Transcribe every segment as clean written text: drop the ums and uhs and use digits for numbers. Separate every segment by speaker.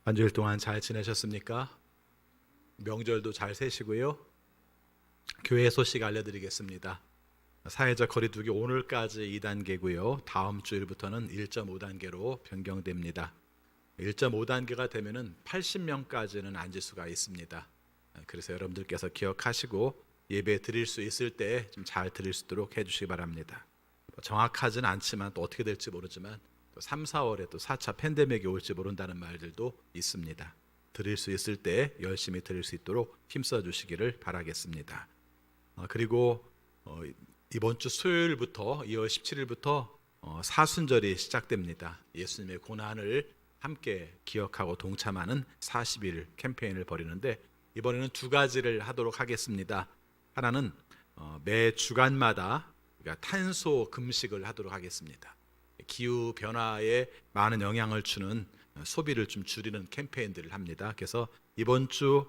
Speaker 1: 한 주일 동안 잘 지내셨습니까? 명절도 잘 세시고요. 교회 소식 알려드리겠습니다. 사회적 거리두기 오늘까지 2단계고요. 다음 주일부터는 1.5단계로 변경됩니다. 1.5단계가 되면은 80명까지는 앉을 수가 있습니다. 그래서 여러분들께서 기억하시고 예배 드릴 수 있을 때 좀 잘 드릴 수 있도록 해주시기 바랍니다. 정확하지는 않지만 또 어떻게 될지 모르지만 또 3, 4월에 또 4차 팬데믹이 올지 모른다는 말들도 있습니다. 드릴 수 있을 때 열심히 드릴 수 있도록 힘써 주시기를 바라겠습니다. 그리고 이번 주 수요일부터 2월 17일부터 사순절이 시작됩니다. 예수님의 고난을 함께 기억하고 동참하는 40일 캠페인을 벌이는데 이번에는 두 가지를 하도록 하겠습니다. 하나는 매 주간마다 탄소 금식을 하도록 하겠습니다. 기후 변화에 많은 영향을 주는 소비를 좀 줄이는 캠페인들을 합니다. 그래서 이번 주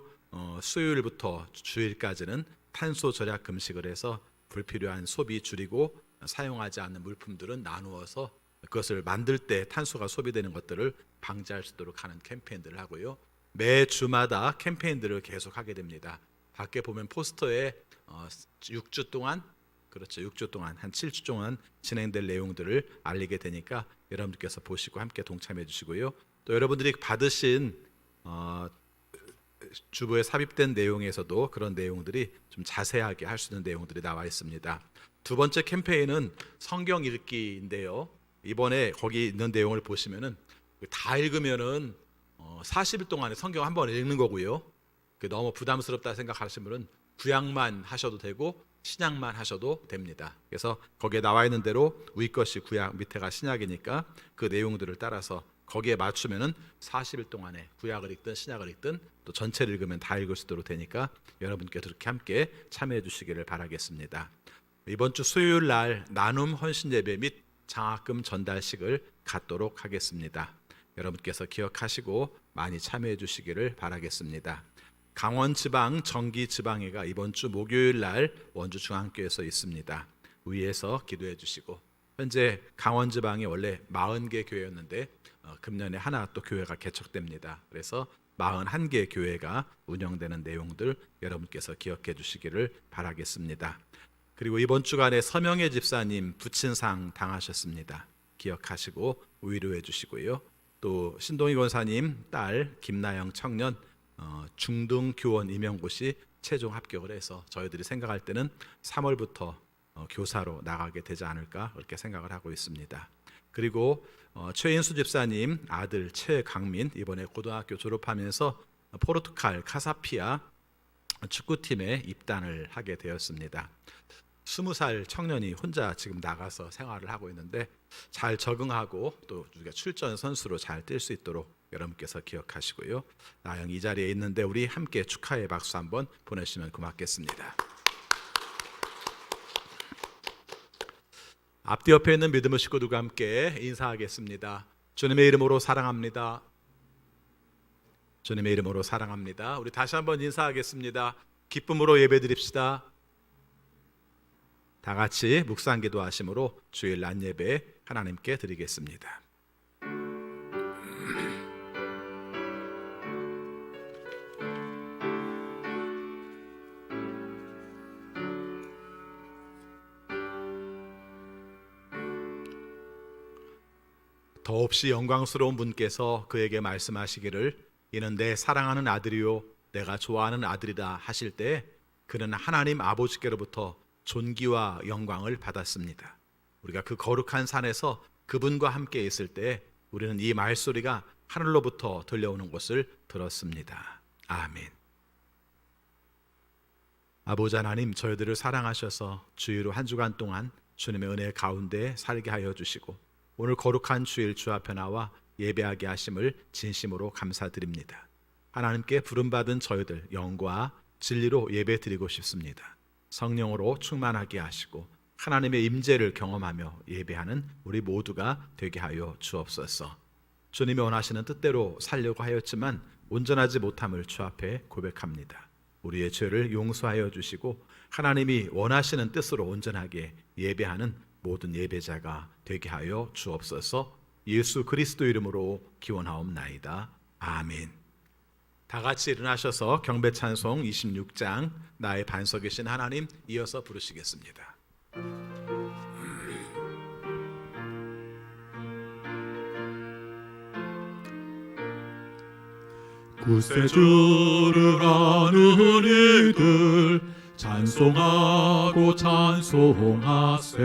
Speaker 1: 수요일부터 주일까지는 탄소 절약 금식을 해서 불필요한 소비 줄이고 사용하지 않는 물품들은 나누어서 그것을 만들 때 탄소가 소비되는 것들을 방지할 수 있도록 하는 캠페인들을 하고요. 매 주마다 캠페인들을 계속하게 됩니다. 밖에 보면 포스터에 6주 동안 그렇죠. 6주 동안 한 7주 동안 진행될 내용들을 알리게 되니까 여러분들께서 보시고 함께 동참해 주시고요. 또 여러분들이 받으신 주보에 삽입된 내용에서도 그런 내용들이 좀 자세하게 할 수 있는 내용들이 나와 있습니다. 두 번째 캠페인은 성경 읽기인데요. 이번에 거기 있는 내용을 보시면은 다 읽으면은 40일 동안에 성경 한 번 읽는 거고요. 너무 부담스럽다 생각하시는 분은 구약만 하셔도 되고 신약만 하셔도 됩니다. 그래서 거기에 나와 있는 대로 위 것이 구약, 밑에가 신약이니까 그 내용들을 따라서 거기에 맞추면은 40일 동안에 구약을 읽든 신약을 읽든 또 전체를 읽으면 다 읽을 수 있도록 되니까 여러분께 그렇게 함께 참여해 주시기를 바라겠습니다. 이번 주 수요일 날 나눔 헌신 예배 및 장학금 전달식을 갖도록 하겠습니다. 여러분께서 기억하시고 많이 참여해 주시기를 바라겠습니다. 강원지방 정기지방회가 이번 주 목요일 날 원주중앙교회에서 있습니다. 위에서 기도해 주시고 현재 강원지방이 원래 40개 교회였는데 금년에 하나 또 교회가 개척됩니다. 그래서 41개 교회가 운영되는 내용들 여러분께서 기억해 주시기를 바라겠습니다. 그리고 이번 주간에 서명혜 집사님 부친상 당하셨습니다. 기억하시고 위로해 주시고요. 또 신동희 권사님 딸 김나영 청년 중등 교원 임용고시 최종 합격을 해서 저희들이 생각할 때는 3월부터 교사로 나가게 되지 않을까 그렇게 생각을 하고 있습니다. 그리고 최인수 집사님 아들 최강민 이번에 고등학교 졸업하면서 포르투갈 카사피아 축구팀에 입단을 하게 되었습니다. 20살 청년이 혼자 지금 나가서 생활을 하고 있는데 잘 적응하고 또 우리가 출전 선수로 잘 뛸 수 있도록 여러분께서 기억하시고요. 나영 이 자리에 있는데 우리 함께 축하의 박수 한번 보내시면 고맙겠습니다. 앞뒤 옆에 있는 믿음의 식구들과 함께 인사하겠습니다. 주님의 이름으로 사랑합니다. 주님의 이름으로 사랑합니다. 우리 다시 한번 인사하겠습니다. 기쁨으로 예배드립시다. 다 같이 묵상 기도하심으로 주일 낮 예배 하나님께 드리겠습니다. 더없이 영광스러운 분께서 그에게 말씀하시기를 이는 내 사랑하는 아들이요 내가 좋아하는 아들이다 하실 때 그는 하나님 아버지께로부터 존귀와 영광을 받았습니다. 우리가 그 거룩한 산에서 그분과 함께 있을 때 우리는 이 말소리가 하늘로부터 들려오는 것을 들었습니다. 아멘. 아버지 하나님 저희들을 사랑하셔서 주의로 한 주간 동안 주님의 은혜 가운데 살게 하여 주시고 오늘 거룩한 주일 주 앞에 나와 예배하게 하심을 진심으로 감사드립니다. 하나님께 부름받은 저희들 영과 진리로 예배 드리고 싶습니다. 성령으로 충만하게 하시고 하나님의 임재를 경험하며 예배하는 우리 모두가 되게 하여 주옵소서. 주님이 원하시는 뜻대로 살려고 하였지만 온전하지 못함을 주 앞에 고백합니다. 우리의 죄를 용서하여 주시고 하나님이 원하시는 뜻으로 온전하게 예배하는 모든 예배자가 되게 하여 주옵소서. 예수 그리스도 이름으로 기원하옵나이다. 아멘. 다 같이 일어나셔서 경배 찬송 26장 나의 반석이신 하나님 이어서 부르시겠습니다.
Speaker 2: 구세주를 아는 이들 찬송하고 찬송하세.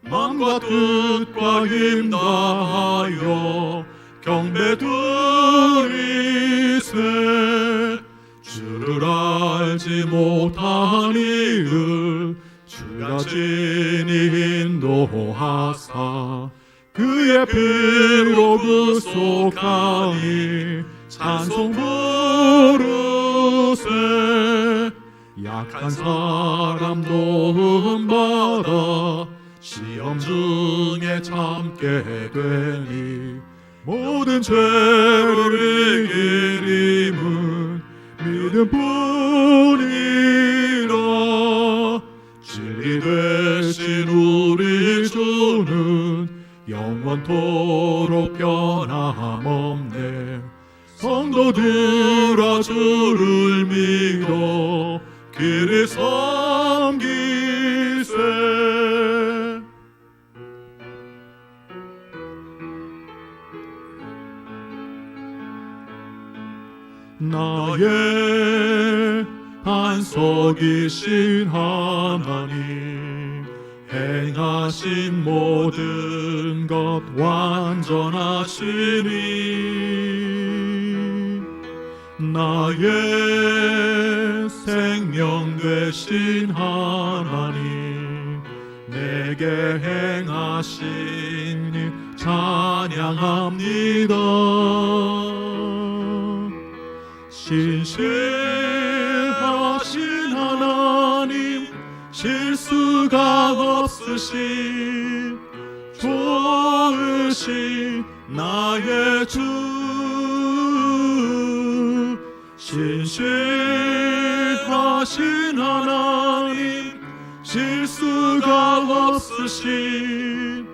Speaker 2: 마음과 뜻과 힘 다하여 경배 드리세. 주를 알지 못한 이를 주가 친히 인도하사 그의 피로 구속하니 찬송 부르세. 약한 사람 도움 받아 시험 중에 참게 되니 모든 죄를 이길 힘은 믿음뿐이라. 진리 되신 우리 주는 영원토록 변함없네. 성도들아 주를 믿어 길이 섬기세. 나의 반석이신 하나님 행하신 모든 것 완전하시니 나의 생명 되신 하나님 내게 행하시니 찬양합니다. 신실하신 하나님 실수가 없으신 좋으신 나의 주. 신실하신 하나님 실수가 없으신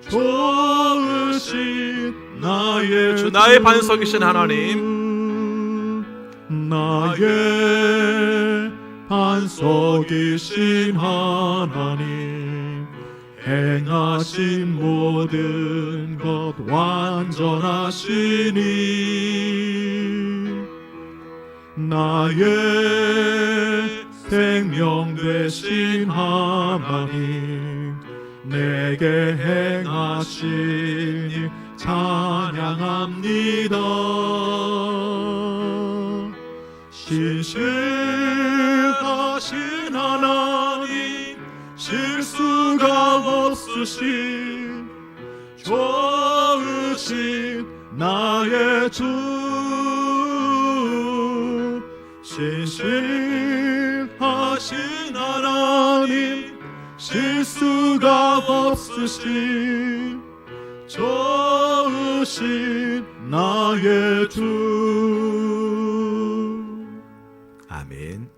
Speaker 2: 좋으신 나의 주.
Speaker 1: 나의 반석이신 하나님
Speaker 2: 나의 반석이신 하나님 행하신 모든 것 완전하시니 나의 생명 되신 하나님 내게 행하시니 찬양합니다. 신실하신 하나님 실수가 없으신 좋으신 나의 주. 신실하신 하나님 실수가 없으신 좋으신 나의 주.
Speaker 1: 아멘.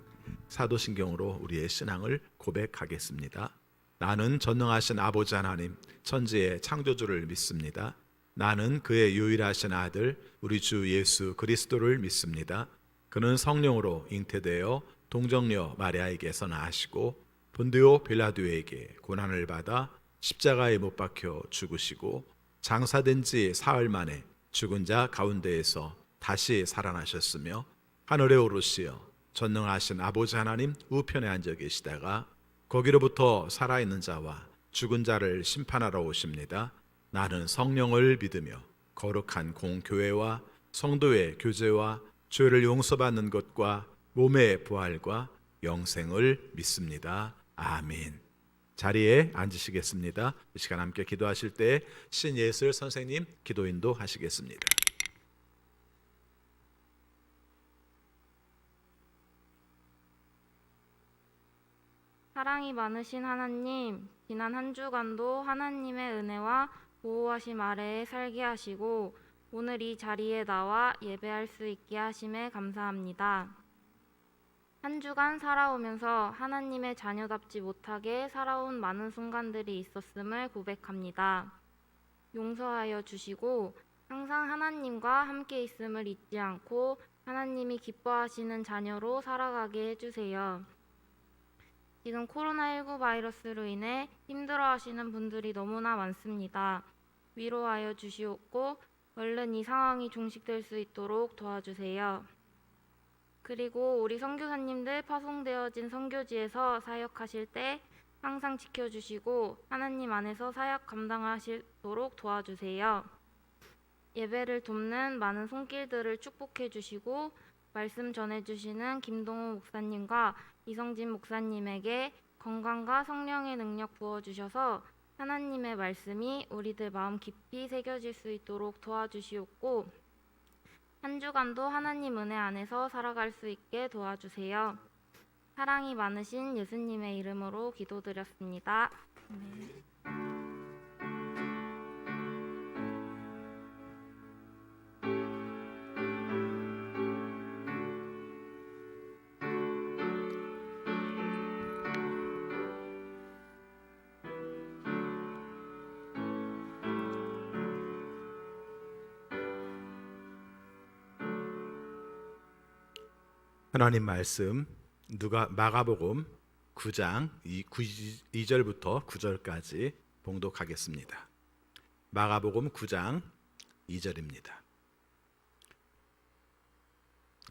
Speaker 1: 사도신경으로 우리의 신앙을 고백하겠습니다. 나는 전능하신 아버지 하나님 천지의 창조주를 믿습니다. 나는 그의 유일하신 아들 우리 주 예수 그리스도를 믿습니다. 그는 성령으로 잉태되어 동정녀 마리아에게서 나시고 본디오 빌라도에게 고난을 받아 십자가에 못 박혀 죽으시고 장사된 지 사흘 만에 죽은 자 가운데에서 다시 살아나셨으며 하늘에 오르시어 전능하신 아버지 하나님 우편에 앉아 계시다가 거기로부터 살아있는 자와 죽은 자를 심판하러 오십니다. 나는 성령을 믿으며 거룩한 공교회와 성도의 교제와 죄를 용서받는 것과 몸의 부활과 영생을 믿습니다. 아멘. 자리에 앉으시겠습니다. 이 시간 함께 기도하실 때 신예슬 선생님 기도 인도하시겠습니다.
Speaker 3: 사랑이 많으신 하나님, 지난 한 주간도 하나님의 은혜와 보호하심 아래에 살게 하시고 오늘 이 자리에 나와 예배할 수 있게 하심에 감사합니다. 한 주간 살아오면서 하나님의 자녀답지 못하게 살아온 많은 순간들이 있었음을 고백합니다. 용서하여 주시고 항상 하나님과 함께 있음을 잊지 않고 하나님이 기뻐하시는 자녀로 살아가게 해주세요. 지금 코로나19 바이러스로 인해 힘들어하시는 분들이 너무나 많습니다. 위로하여 주시옵고 얼른 이 상황이 종식될 수 있도록 도와주세요. 그리고 우리 선교사님들 파송되어진 선교지에서 사역하실 때 항상 지켜주시고 하나님 안에서 사역 감당하시도록 도와주세요. 예배를 돕는 많은 손길들을 축복해 주시고 말씀 전해주시는 김동호 목사님과 이성진 목사님에게 건강과 성령의 능력 부어주셔서 하나님의 말씀이 우리들 마음 깊이 새겨질 수 있도록 도와주시옵고 한 주간도 하나님 은혜 안에서 살아갈 수 있게 도와주세요. 사랑이 많으신 예수님의 이름으로 기도드렸습니다.
Speaker 1: 하나님 말씀 마가복음 9장 2절부터 9절까지 봉독하겠습니다. 마가복음 9장 2절입니다.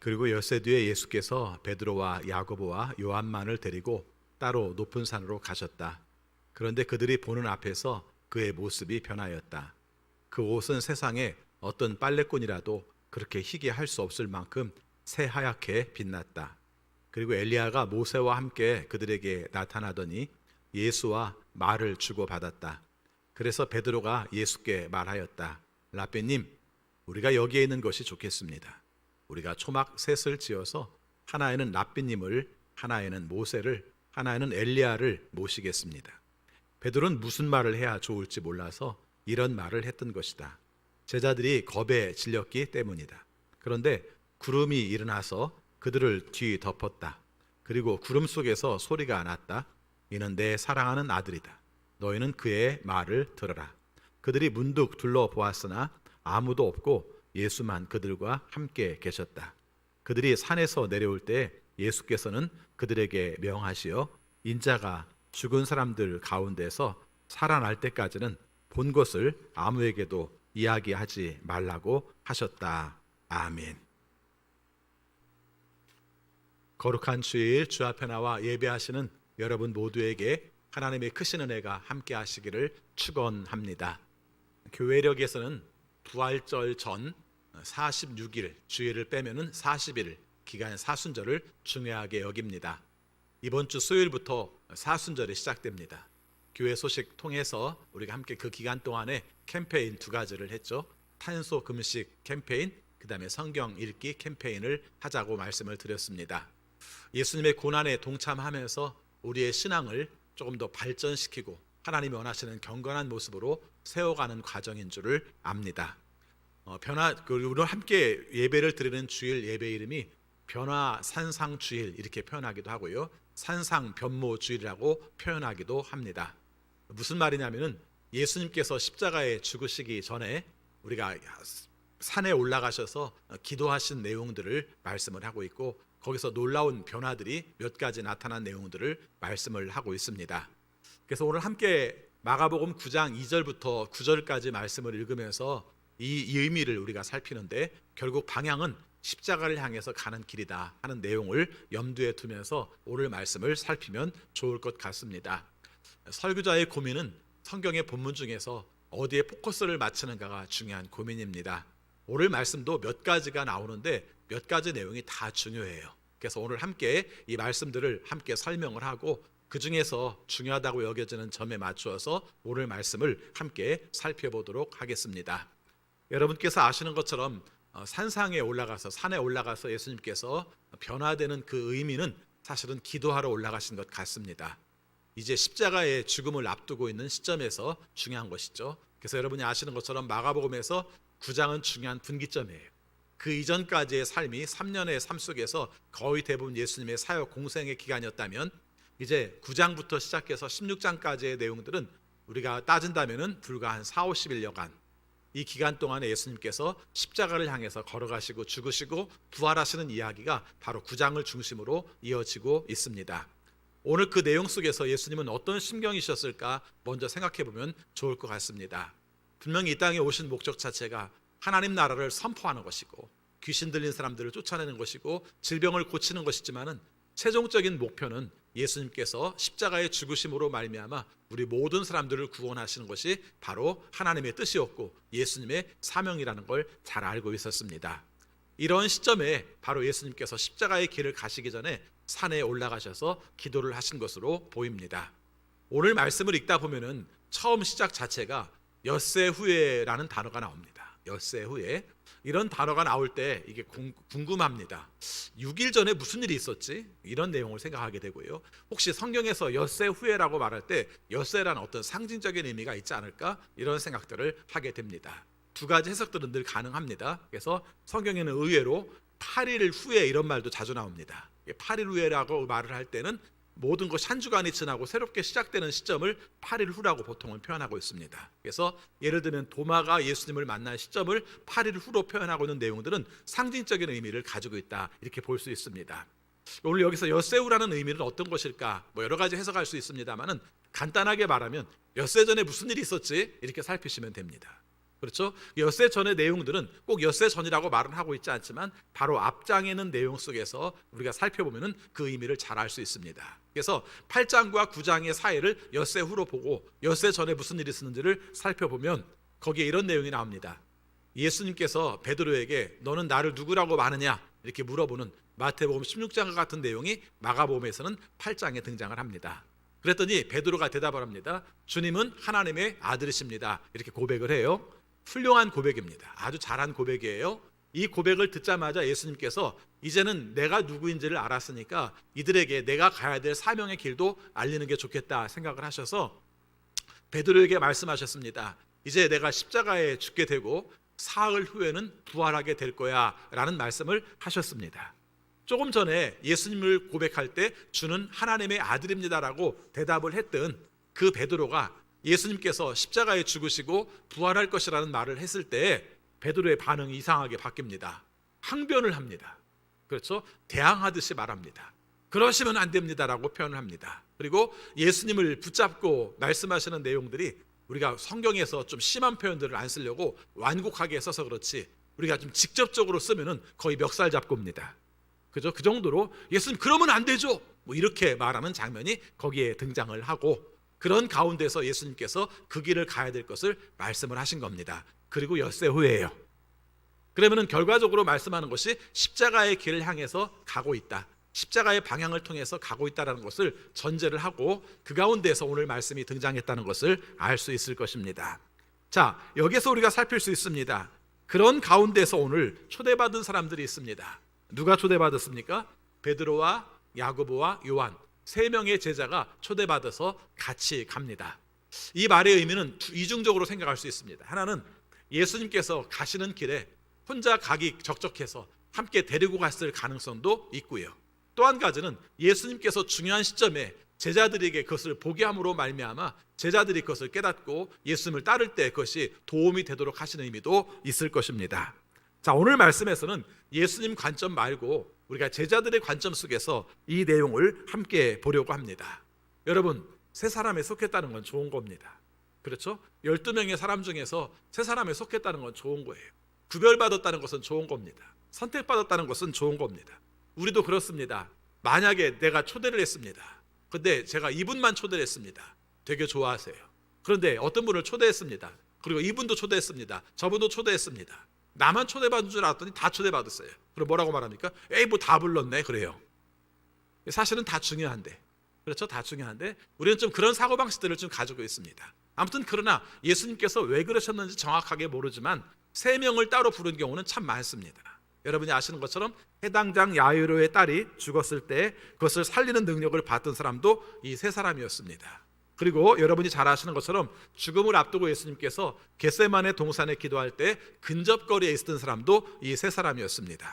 Speaker 1: 그리고 엿새 뒤에 예수께서 베드로와 야고보와 요한만을 데리고 따로 높은 산으로 가셨다. 그런데 그들이 보는 앞에서 그의 모습이 변하였다. 그 옷은 세상에 어떤 빨래꾼이라도 그렇게 희게 할 수 없을 만큼 새하얗게 빛났다. 그리고 엘리야가 모세와 함께 그들에게 나타나더니 예수와 말을 주고받았다. 그래서 베드로가 예수께 말하였다. 라삐님, 우리가 여기에 있는 것이 좋겠습니다. 우리가 초막 셋을 지어서 하나에는 라삐님을, 하나에는 모세를, 하나에는 엘리야를 모시겠습니다. 베드로는 무슨 말을 해야 좋을지 몰라서 이런 말을 했던 것이다. 제자들이 겁에 질렸기 때문이다. 그런데 구름이 일어나서 그들을 뒤덮었다. 그리고 구름 속에서 소리가 났다. 이는 내 사랑하는 아들이다. 너희는 그의 말을 들어라. 그들이 문득 둘러보았으나 아무도 없고 예수만 그들과 함께 계셨다. 그들이 산에서 내려올 때 예수께서는 그들에게 명하시어 인자가 죽은 사람들 가운데서 살아날 때까지는 본 것을 아무에게도 이야기하지 말라고 하셨다. 아멘. 거룩한 주일 주 앞에 나와 예배하시는 여러분 모두에게 하나님의 크신 은혜가 함께 하시기를 축원합니다. 교회력에서는 부활절 전 46일, 주일을 빼면은 40일 기간 사순절을 중요하게 여깁니다. 이번 주 수요일부터 사순절이 시작됩니다. 교회 소식 통해서 우리가 함께 그 기간 동안에 캠페인 2가지를 했죠. 탄소 금식 캠페인, 그 다음에 성경 읽기 캠페인을 하자고 말씀을 드렸습니다. 예수님의 고난에 동참하면서 우리의 신앙을 조금 더 발전시키고 하나님이 원하시는 경건한 모습으로 세워가는 과정인 줄을 압니다. 우리 함께 예배를 드리는 주일 예배 이름이 변화 산상 주일 이렇게 표현하기도 하고요. 산상 변모 주일이라고 표현하기도 합니다. 무슨 말이냐면은 예수님께서 십자가에 죽으시기 전에 우리가 산에 올라가셔서 기도하신 내용들을 말씀을 하고 있고 거기서 놀라운 변화들이 몇 가지 나타난 내용들을 말씀을 하고 있습니다. 그래서 오늘 함께 마가복음 9장 2절부터 9절까지 말씀을 읽으면서 이 의미를 우리가 살피는데 결국 방향은 십자가를 향해서 가는 길이다 하는 내용을 염두에 두면서 오늘 말씀을 살피면 좋을 것 같습니다. 설교자의 고민은 성경의 본문 중에서 어디에 포커스를 맞추는가가 중요한 고민입니다. 오늘 말씀도 몇 가지가 나오는데 몇 가지 내용이 다 중요해요. 그래서 오늘 함께 이 말씀들을 함께 설명을 하고 그 중에서 중요하다고 여겨지는 점에 맞추어서 오늘 말씀을 함께 살펴보도록 하겠습니다. 여러분께서 아시는 것처럼 산에 올라가서 예수님께서 변화되는 그 의미는 사실은 기도하러 올라가신 것 같습니다. 이제 십자가의 죽음을 앞두고 있는 시점에서 중요한 것이죠. 그래서 여러분이 아시는 것처럼 마가복음에서 9장은 중요한 분기점이에요. 그 이전까지의 삶이 3년의 삶 속에서 거의 대부분 예수님의 사역 공생의 기간이었다면 이제 9장부터 시작해서 16장까지의 내용들은 우리가 따진다면 불과 한 4, 50일여간 이 기간 동안에 예수님께서 십자가를 향해서 걸어가시고 죽으시고 부활하시는 이야기가 바로 9장을 중심으로 이어지고 있습니다. 오늘 그 내용 속에서 예수님은 어떤 심경이셨을까 먼저 생각해 보면 좋을 것 같습니다. 분명히 이 땅에 오신 목적 자체가 하나님 나라를 선포하는 것이고 귀신 들린 사람들을 쫓아내는 것이고 질병을 고치는 것이지만은 최종적인 목표는 예수님께서 십자가의 죽으심으로 말미암아 우리 모든 사람들을 구원하시는 것이 바로 하나님의 뜻이었고 예수님의 사명이라는 걸 잘 알고 있었습니다. 이런 시점에 바로 예수님께서 십자가의 길을 가시기 전에 산에 올라가셔서 기도를 하신 것으로 보입니다. 오늘 말씀을 읽다 보면은 처음 시작 자체가 엿새 후에라는 단어가 나옵니다. 엿새 후에. 이런 단어가 나올 때 이게 궁금합니다. 6일 전에 무슨 일이 있었지? 이런 내용을 생각하게 되고요. 혹시 성경에서 엿새 후에라고 말할 때 엿새라는 어떤 상징적인 의미가 있지 않을까? 이런 생각들을 하게 됩니다. 두 가지 해석들은 늘 가능합니다. 그래서 성경에는 의외로 8일 후에 이런 말도 자주 나옵니다. 8일 후에라고 말을 할 때는 모든 것이 한 주간이 지나고 새롭게 시작되는 시점을 8일 후라고 보통은 표현하고 있습니다. 그래서 예를 들면 도마가 예수님을 만난 시점을 8일 후로 표현하고 있는 내용들은 상징적인 의미를 가지고 있다, 이렇게 볼 수 있습니다. 오늘 여기서 엿새우라는 의미는 어떤 것일까? 여러 가지 해석할 수 있습니다만은 간단하게 말하면 엿새 전에 무슨 일이 있었지? 이렇게 살피시면 됩니다. 그렇죠? 엿새 전의 내용들은 꼭 엿새 전이라고 말은 하고 있지 않지만 바로 앞장에 있는 내용 속에서 우리가 살펴보면 그 의미를 잘 알 수 있습니다. 그래서 8장과 9장의 사이를 엿새 후로 보고 엿새 전에 무슨 일이 있었는지를 살펴보면 거기에 이런 내용이 나옵니다. 예수님께서 베드로에게 너는 나를 누구라고 아느냐? 이렇게 물어보는 마태복음 16장과 같은 내용이 마가복음에서는 8장에 등장을 합니다. 그랬더니 베드로가 대답을 합니다. 주님은 하나님의 아들이십니다. 이렇게 고백을 해요. 훌륭한 고백입니다. 아주 잘한 고백이에요. 이 고백을 듣자마자 예수님께서 이제는 내가 누구인지를 알았으니까 이들에게 내가 가야 될 사명의 길도 알리는 게 좋겠다 생각을 하셔서 베드로에게 말씀하셨습니다. 이제 내가 십자가에 죽게 되고 사흘 후에는 부활하게 될 거야 라는 말씀을 하셨습니다. 조금 전에 예수님을 고백할 때 주는 하나님의 아들입니다라고 대답을 했던 그 베드로가 예수님께서 십자가에 죽으시고 부활할 것이라는 말을 했을 때 베드로의 반응이 이상하게 바뀝니다. 항변을 합니다. 그렇죠? 대항하듯이 말합니다. 그러시면 안 됩니다라고 표현을 합니다. 그리고 예수님을 붙잡고 말씀하시는 내용들이 우리가 성경에서 좀 심한 표현들을 안 쓰려고 완곡하게 써서 그렇지 우리가 좀 직접적으로 쓰면은 거의 멱살 잡고입니다. 그죠? 그 정도로 예수님 그러면 안 되죠. 이렇게 말하는 장면이 거기에 등장을 하고 그런 가운데서 예수님께서 그 길을 가야 될 것을 말씀을 하신 겁니다. 그리고 엿새 후에예요. 그러면은 결과적으로 말씀하는 것이 십자가의 길을 향해서 가고 있다. 십자가의 방향을 통해서 가고 있다는 것을 전제를 하고 그 가운데서 오늘 말씀이 등장했다는 것을 알 수 있을 것입니다. 자, 여기서 우리가 살필 수 있습니다. 그런 가운데서 오늘 초대받은 사람들이 있습니다. 누가 초대받았습니까? 베드로와 야고보와 요한 3명의 제자가 초대받아서 같이 갑니다. 이 말의 의미는 이중적으로 생각할 수 있습니다. 하나는 예수님께서 가시는 길에 혼자 가기 적적해서 함께 데리고 갔을 가능성도 있고요. 또 한 가지는 예수님께서 중요한 시점에 제자들에게 그것을 보게 함으로 말미암아 제자들이 그것을 깨닫고 예수님을 따를 때 그것이 도움이 되도록 하시는 의미도 있을 것입니다. 자, 오늘 말씀에서는 예수님 관점 말고 우리가 제자들의 관점 속에서 이 내용을 함께 보려고 합니다. 여러분, 세 사람에 속했다는 건 좋은 겁니다. 그렇죠? 12명의 사람 중에서 세 사람에 속했다는 건 좋은 거예요. 구별받았다는 것은 좋은 겁니다. 선택받았다는 것은 좋은 겁니다. 우리도 그렇습니다. 만약에 내가 초대를 했습니다. 근데 제가 이분만 초대를 했습니다. 되게 좋아하세요. 그런데 어떤 분을 초대했습니다. 그리고 이분도 초대했습니다. 저분도 초대했습니다. 나만 초대받은 줄 알았더니 다 초대받았어요. 그럼 뭐라고 말합니까? 에이, 뭐 다 불렀네. 그래요. 사실은 다 중요한데, 그렇죠? 다 중요한데 우리는 좀 그런 사고방식들을 좀 가지고 있습니다. 아무튼 그러나 예수님께서 왜 그러셨는지 정확하게 모르지만 3명을 따로 부른 경우는 참 많습니다. 여러분이 아시는 것처럼 해당장 야이로의 딸이 죽었을 때 그것을 살리는 능력을 받던 사람도 이 3사람이었습니다. 그리고 여러분이 잘 아시는 것처럼 죽음을 앞두고 예수님께서 겟세마네 동산에 기도할 때 근접거리에 있었던 사람도 이 3사람이었습니다.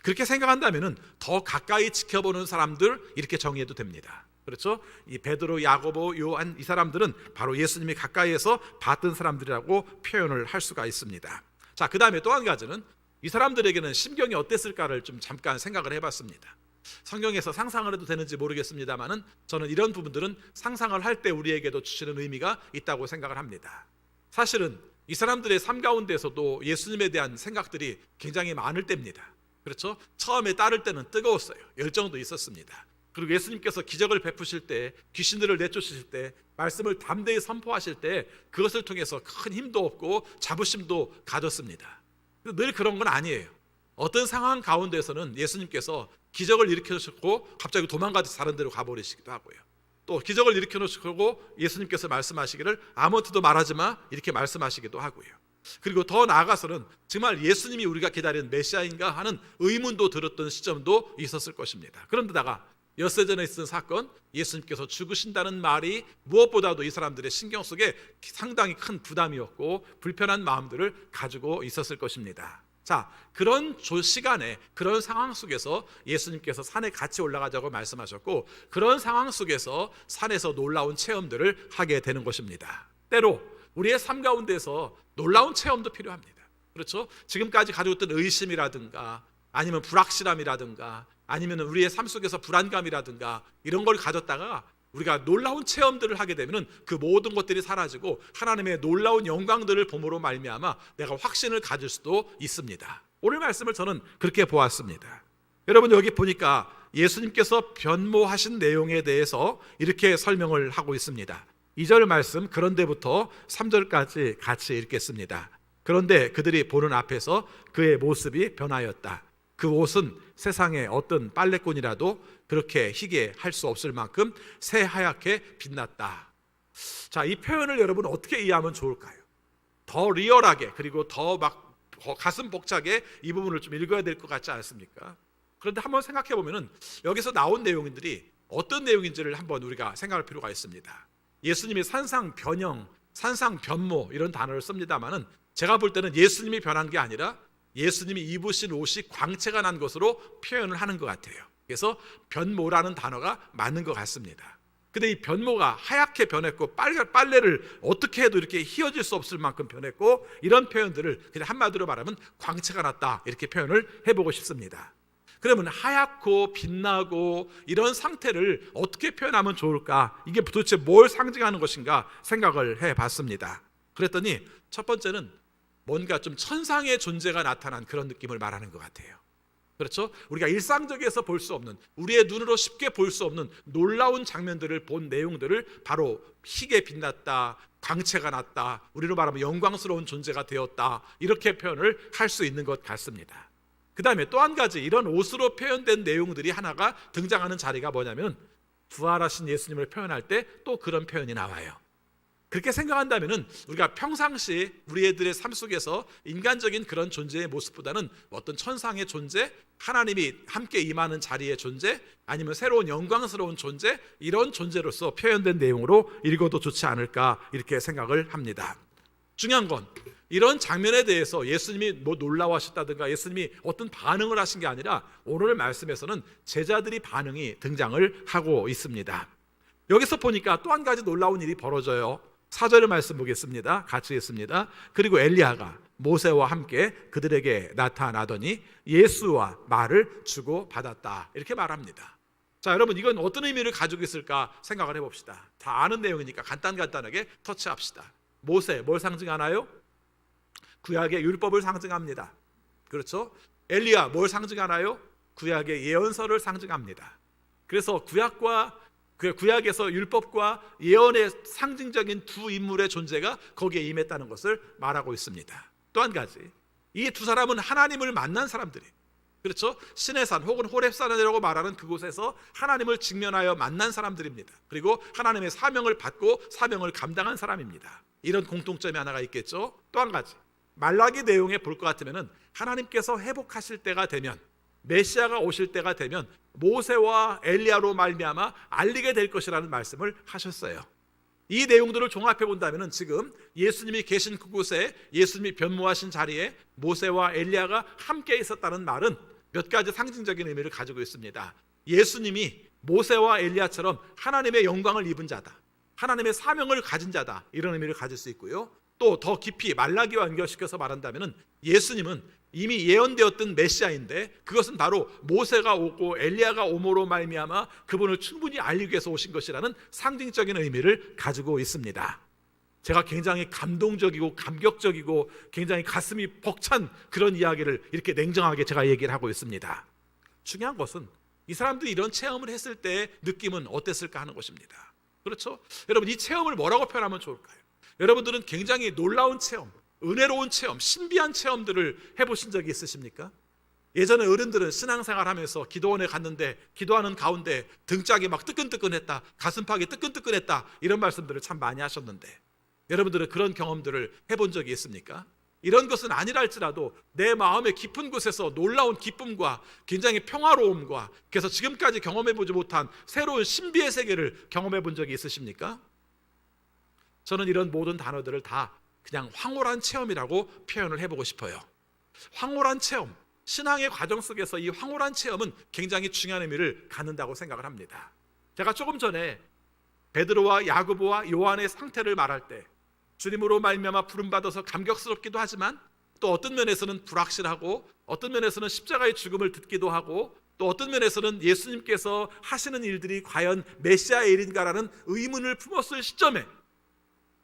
Speaker 1: 그렇게 생각한다면 더 가까이 지켜보는 사람들 이렇게 정의해도 됩니다. 그렇죠? 이 베드로, 야고보, 요한 이 사람들은 바로 예수님이 가까이에서 봤던 사람들이라고 표현을 할 수가 있습니다. 자, 그 다음에 또 한 가지는 이 사람들에게는 심경이 어땠을까를 좀 잠깐 생각을 해봤습니다. 성경에서 상상을 해도 되는지 모르겠습니다만은 저는 이런 부분들은 상상을 할 때 우리에게도 주시는 의미가 있다고 생각을 합니다. 사실은 이 사람들의 삶 가운데서도 예수님에 대한 생각들이 굉장히 많을 때입니다. 그렇죠? 처음에 따를 때는 뜨거웠어요. 열정도 있었습니다. 그리고 예수님께서 기적을 베푸실 때, 귀신들을 내쫓으실 때, 말씀을 담대히 선포하실 때 그것을 통해서 큰 힘도 얻고 자부심도 가졌습니다. 늘 그런 건 아니에요. 어떤 상황 가운데서는 예수님께서 기적을 일으켜주셨고 갑자기 도망가서 다른 데로 가버리시기도 하고요. 또 기적을 일으켜놓으시고 예수님께서 말씀하시기를 아무한테도 말하지 마 이렇게 말씀하시기도 하고요. 그리고 더 나아가서는 정말 예수님이 우리가 기다리는 메시아인가 하는 의문도 들었던 시점도 있었을 것입니다. 그런데다가 엿새 전에 있었던 사건, 예수님께서 죽으신다는 말이 무엇보다도 이 사람들의 신경 속에 상당히 큰 부담이었고 불편한 마음들을 가지고 있었을 것입니다. 자, 그런 시간에 그런 상황 속에서 예수님께서 산에 같이 올라가자고 말씀하셨고 그런 상황 속에서 산에서 놀라운 체험들을 하게 되는 것입니다. 때로 우리의 삶 가운데서 놀라운 체험도 필요합니다. 그렇죠? 지금까지 가지고 있던 의심이라든가 아니면 불확실함이라든가 아니면 우리의 삶 속에서 불안감이라든가 이런 걸 가졌다가 우리가 놀라운 체험들을 하게 되면 그 모든 것들이 사라지고 하나님의 놀라운 영광들을 봄으로 말미암아 내가 확신을 가질 수도 있습니다. 오늘 말씀을 저는 그렇게 보았습니다. 여러분 여기 보니까 예수님께서 변모하신 내용에 대해서 이렇게 설명을 하고 있습니다. 2절 말씀 그런데부터 3절까지 같이 읽겠습니다. 그런데 그들이 보는 앞에서 그의 모습이 변하였다. 그 옷은 세상에 어떤 빨래꾼이라도 그렇게 희게 할 수 없을 만큼 새하얗게 빛났다. 자, 이 표현을 여러분 어떻게 이해하면 좋을까요? 더 리얼하게 그리고 더 막 가슴 벅차게 이 부분을 좀 읽어야 될 것 같지 않습니까? 그런데 한번 생각해 보면은 여기서 나온 내용들이 어떤 내용인지를 한번 우리가 생각할 필요가 있습니다. 예수님이 산상변형, 산상변모 이런 단어를 씁니다만은 제가 볼 때는 예수님이 변한 게 아니라 예수님이 입으신 옷이 광채가 난 것으로 표현을 하는 것 같아요. 그래서 변모라는 단어가 맞는 것 같습니다. 근데 이 변모가 하얗게 변했고 빨래를 어떻게 해도 이렇게 휘어질 수 없을 만큼 변했고 이런 표현들을 그냥 한마디로 말하면 광채가 났다 이렇게 표현을 해보고 싶습니다. 그러면 하얗고 빛나고 이런 상태를 어떻게 표현하면 좋을까? 이게 도대체 뭘 상징하는 것인가 생각을 해봤습니다. 그랬더니 첫 번째는 뭔가 좀 천상의 존재가 나타난 그런 느낌을 말하는 것 같아요. 그렇죠? 우리가 일상적에서 볼 수 없는 우리의 눈으로 쉽게 볼 수 없는 놀라운 장면들을 본 내용들을 바로 희게 빛났다, 광채가 났다, 우리로 말하면 영광스러운 존재가 되었다 이렇게 표현을 할 수 있는 것 같습니다. 그 다음에 또 한 가지 이런 옷으로 표현된 내용들이 하나가 등장하는 자리가 뭐냐면 부활하신 예수님을 표현할 때 또 그런 표현이 나와요. 그렇게 생각한다면 우리가 평상시 우리 애들의 삶 속에서 인간적인 그런 존재의 모습보다는 어떤 천상의 존재, 하나님이 함께 임하는 자리의 존재, 아니면 새로운 영광스러운 존재 이런 존재로서 표현된 내용으로 읽어도 좋지 않을까 이렇게 생각을 합니다. 중요한 건 이런 장면에 대해서 예수님이 뭐 놀라워하셨다든가 예수님이 어떤 반응을 하신 게 아니라 오늘 말씀에서는 제자들이 반응이 등장을 하고 있습니다. 여기서 보니까 또 한 가지 놀라운 일이 벌어져요. 4절의 말씀 보겠습니다. 같이 읽습니다. 그리고 엘리야가 모세와 함께 그들에게 나타나더니 예수와 말을 주고 받았다 이렇게 말합니다. 자, 여러분 이건 어떤 의미를 가지고 있을까 생각을 해봅시다. 다 아는 내용이니까 간단하게 터치합시다. 모세 뭘 상징하나요? 구약의 율법을 상징합니다. 그렇죠? 엘리야 뭘 상징하나요? 구약의 예언서를 상징합니다. 그래서 구약에서 율법과 예언의 상징적인 두 인물의 존재가 거기에 임했다는 것을 말하고 있습니다. 또 한 가지, 이 두 사람은 하나님을 만난 사람들이에요. 그렇죠? 시내산 혹은 호렙산이라고 말하는 그곳에서 하나님을 직면하여 만난 사람들입니다. 그리고 하나님의 사명을 받고 사명을 감당한 사람입니다. 이런 공통점이 하나가 있겠죠. 또 한 가지, 말라기 내용에 볼 것 같으면 하나님께서 회복하실 때가 되면 메시아가 오실 때가 되면 모세와 엘리야로 말미암아 알리게 될 것이라는 말씀을 하셨어요. 이 내용들을 종합해 본다면 지금 예수님이 계신 그곳에 예수님이 변모하신 자리에 모세와 엘리야가 함께 있었다는 말은 몇 가지 상징적인 의미를 가지고 있습니다. 예수님이 모세와 엘리야처럼 하나님의 영광을 입은 자다, 하나님의 사명을 가진 자다, 이런 의미를 가질 수 있고요. 또 더 깊이 말라기와 연결시켜서 말한다면 예수님은 이미 예언되었던 메시아인데 그것은 바로 모세가 오고 엘리야가 오므로 말미암아 그분을 충분히 알리기 위해서 오신 것이라는 상징적인 의미를 가지고 있습니다. 제가 굉장히 감동적이고 감격적이고 굉장히 가슴이 벅찬 그런 이야기를 이렇게 냉정하게 제가 얘기를 하고 있습니다. 중요한 것은 이 사람들이 이런 체험을 했을 때 느낌은 어땠을까 하는 것입니다. 그렇죠? 여러분, 이 체험을 뭐라고 표현하면 좋을까요? 여러분들은 굉장히 놀라운 체험, 은혜로운 체험, 신비한 체험들을 해보신 적이 있으십니까? 예전에 어른들은 신앙생활 하면서 기도원에 갔는데 기도하는 가운데 등짝이 막 뜨끈뜨끈했다, 가슴팍이 뜨끈뜨끈했다, 이런 말씀들을 참 많이 하셨는데 여러분들은 그런 경험들을 해본 적이 있습니까? 이런 것은 아니라 할지라도 내 마음의 깊은 곳에서 놀라운 기쁨과 굉장히 평화로움과 그래서 지금까지 경험해보지 못한 새로운 신비의 세계를 경험해본 적이 있으십니까? 저는 이런 모든 단어들을 다 그냥 황홀한 체험이라고 표현을 해보고 싶어요. 황홀한 체험, 신앙의 과정 속에서 이 황홀한 체험은 굉장히 중요한 의미를 갖는다고 생각을 합니다. 제가 조금 전에 베드로와 야고보와 요한의 상태를 말할 때 주님으로 말미암아 부름받아서 감격스럽기도 하지만 또 어떤 면에서는 불확실하고 어떤 면에서는 십자가의 죽음을 듣기도 하고 또 어떤 면에서는 예수님께서 하시는 일들이 과연 메시아의 일인가라는 의문을 품었을 시점에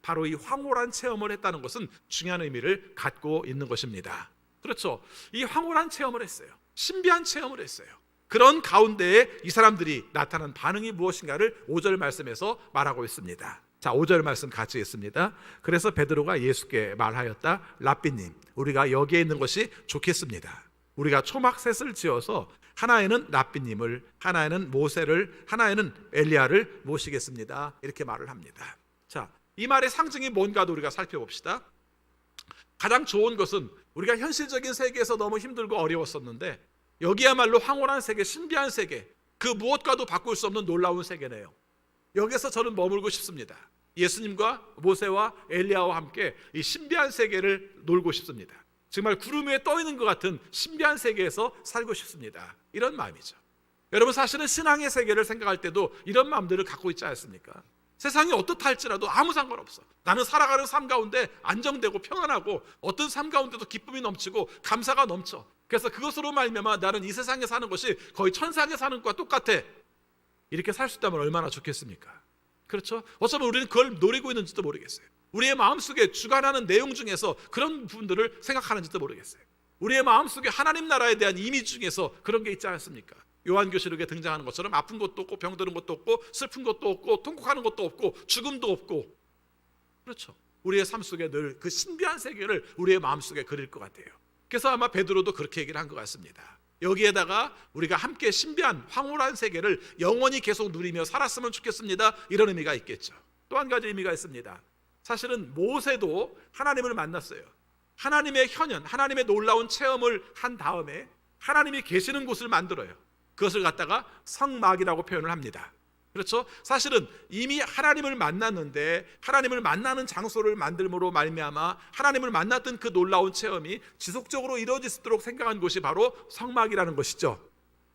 Speaker 1: 바로 이 황홀한 체험을 했다는 것은 중요한 의미를 갖고 있는 것입니다. 그렇죠? 이 황홀한 체험을 했어요. 신비한 체험을 했어요. 그런 가운데에 이 사람들이 나타난 반응이 무엇인가를 5절 말씀에서 말하고 있습니다. 자, 5절 말씀 같이 읽습니다. 그래서 베드로가 예수께 말하였다. 랍비님, 우리가 여기에 있는 것이 좋겠습니다. 우리가 초막셋을 지어서 하나에는 랍비님을, 하나에는 모세를, 하나에는 엘리야를 모시겠습니다. 이렇게 말을 합니다. 자, 이 말의 상징이 뭔가도 우리가 살펴봅시다. 가장 좋은 것은 우리가 현실적인 세계에서 너무 힘들고 어려웠었는데 여기야말로 황홀한 세계, 신비한 세계, 그 무엇과도 바꿀 수 없는 놀라운 세계네요. 여기서 저는 머물고 싶습니다. 예수님과 모세와 엘리야와 함께 이 신비한 세계를 놀고 싶습니다. 정말 구름 위에 떠 있는 것 같은 신비한 세계에서 살고 싶습니다. 이런 마음이죠. 여러분, 사실은 신앙의 세계를 생각할 때도 이런 마음들을 갖고 있지 않습니까? 세상이 어떻다 할지라도 아무 상관없어. 나는 살아가는 삶 가운데 안정되고 평안하고 어떤 삶 가운데도 기쁨이 넘치고 감사가 넘쳐. 그래서 그것으로 말미암아 나는 이 세상에 사는 것이 거의 천상에 사는 것과 똑같아. 이렇게 살 수 있다면 얼마나 좋겠습니까? 그렇죠? 어쩌면 우리는 그걸 노리고 있는지도 모르겠어요. 우리의 마음속에 주관하는 내용 중에서 그런 부분들을 생각하는지도 모르겠어요. 우리의 마음속에 하나님 나라에 대한 이미지 중에서 그런 게 있지 않습니까? 요한계시록에 등장하는 것처럼 아픈 것도 없고 병드는 것도 없고 슬픈 것도 없고 통곡하는 것도 없고 죽음도 없고, 그렇죠? 우리의 삶 속에 늘 그 신비한 세계를 우리의 마음속에 그릴 것 같아요. 그래서 아마 베드로도 그렇게 얘기를 한 것 같습니다. 여기에다가 우리가 함께 신비한 황홀한 세계를 영원히 계속 누리며 살았으면 좋겠습니다. 이런 의미가 있겠죠. 또 한 가지 의미가 있습니다. 사실은 모세도 하나님을 만났어요. 하나님의 현현, 하나님의 놀라운 체험을 한 다음에 하나님이 계시는 곳을 만들어요. 그것을 갖다가 성막이라고 표현을 합니다. 그렇죠? 사실은 이미 하나님을 만났는데 하나님을 만나는 장소를 만들므로 말미암아 하나님을 만났던 그 놀라운 체험이 지속적으로 이루어질 수 있도록 생각한 곳이 바로 성막이라는 것이죠.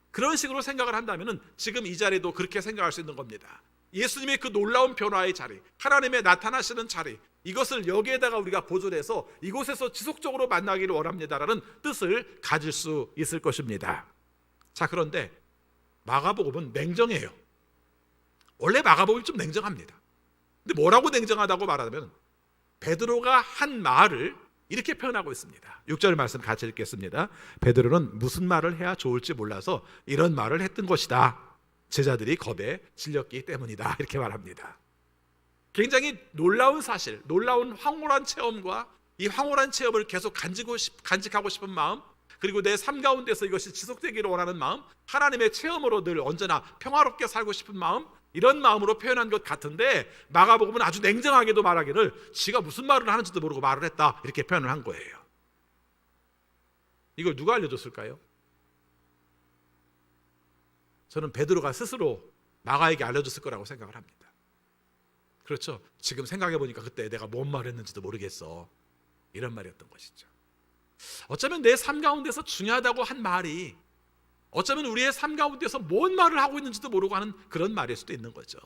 Speaker 1: 그런 식으로 생각을 한다면 지금 이 자리도 그렇게 생각할 수 있는 겁니다. 예수님의 그 놀라운 변화의 자리, 하나님의 나타나시는 자리, 이것을 여기에다가 우리가 보존해서 이곳에서 지속적으로 만나기를 원합니다라는 뜻을 가질 수 있을 것입니다. 자, 그런데 마가복음은 냉정해요. 원래 마가복음이 좀 냉정합니다. 근데 뭐라고 냉정하다고 말하면 베드로가 한 말을 이렇게 표현하고 있습니다. 6절 말씀 같이 읽겠습니다. 베드로는 무슨 말을 해야 좋을지 몰라서 이런 말을 했던 것이다. 제자들이 겁에 질렸기 때문이다. 이렇게 말합니다. 굉장히 놀라운 사실, 놀라운 황홀한 체험과 이 황홀한 체험을 계속 간직하고 싶은 마음, 그리고 내 삶 가운데서 이것이 지속되기를 원하는 마음, 하나님의 체험으로 늘 언제나 평화롭게 살고 싶은 마음, 이런 마음으로 표현한 것 같은데 마가복음은 아주 냉정하게도 말하기를 지가 무슨 말을 하는지도 모르고 말을 했다, 이렇게 표현을 한 거예요. 이걸 누가 알려줬을까요? 저는 베드로가 스스로 마가에게 알려줬을 거라고 생각을 합니다. 그렇죠? 지금 생각해 보니까 그때 내가 뭔 말을 했는지도 모르겠어, 이런 말이었던 것이죠. 어쩌면 내 삶 가운데서 중요하다고 한 말이 어쩌면 우리의 삶 가운데서 뭔 말을 하고 있는지도 모르고 하는 그런 말일 수도 있는 거죠.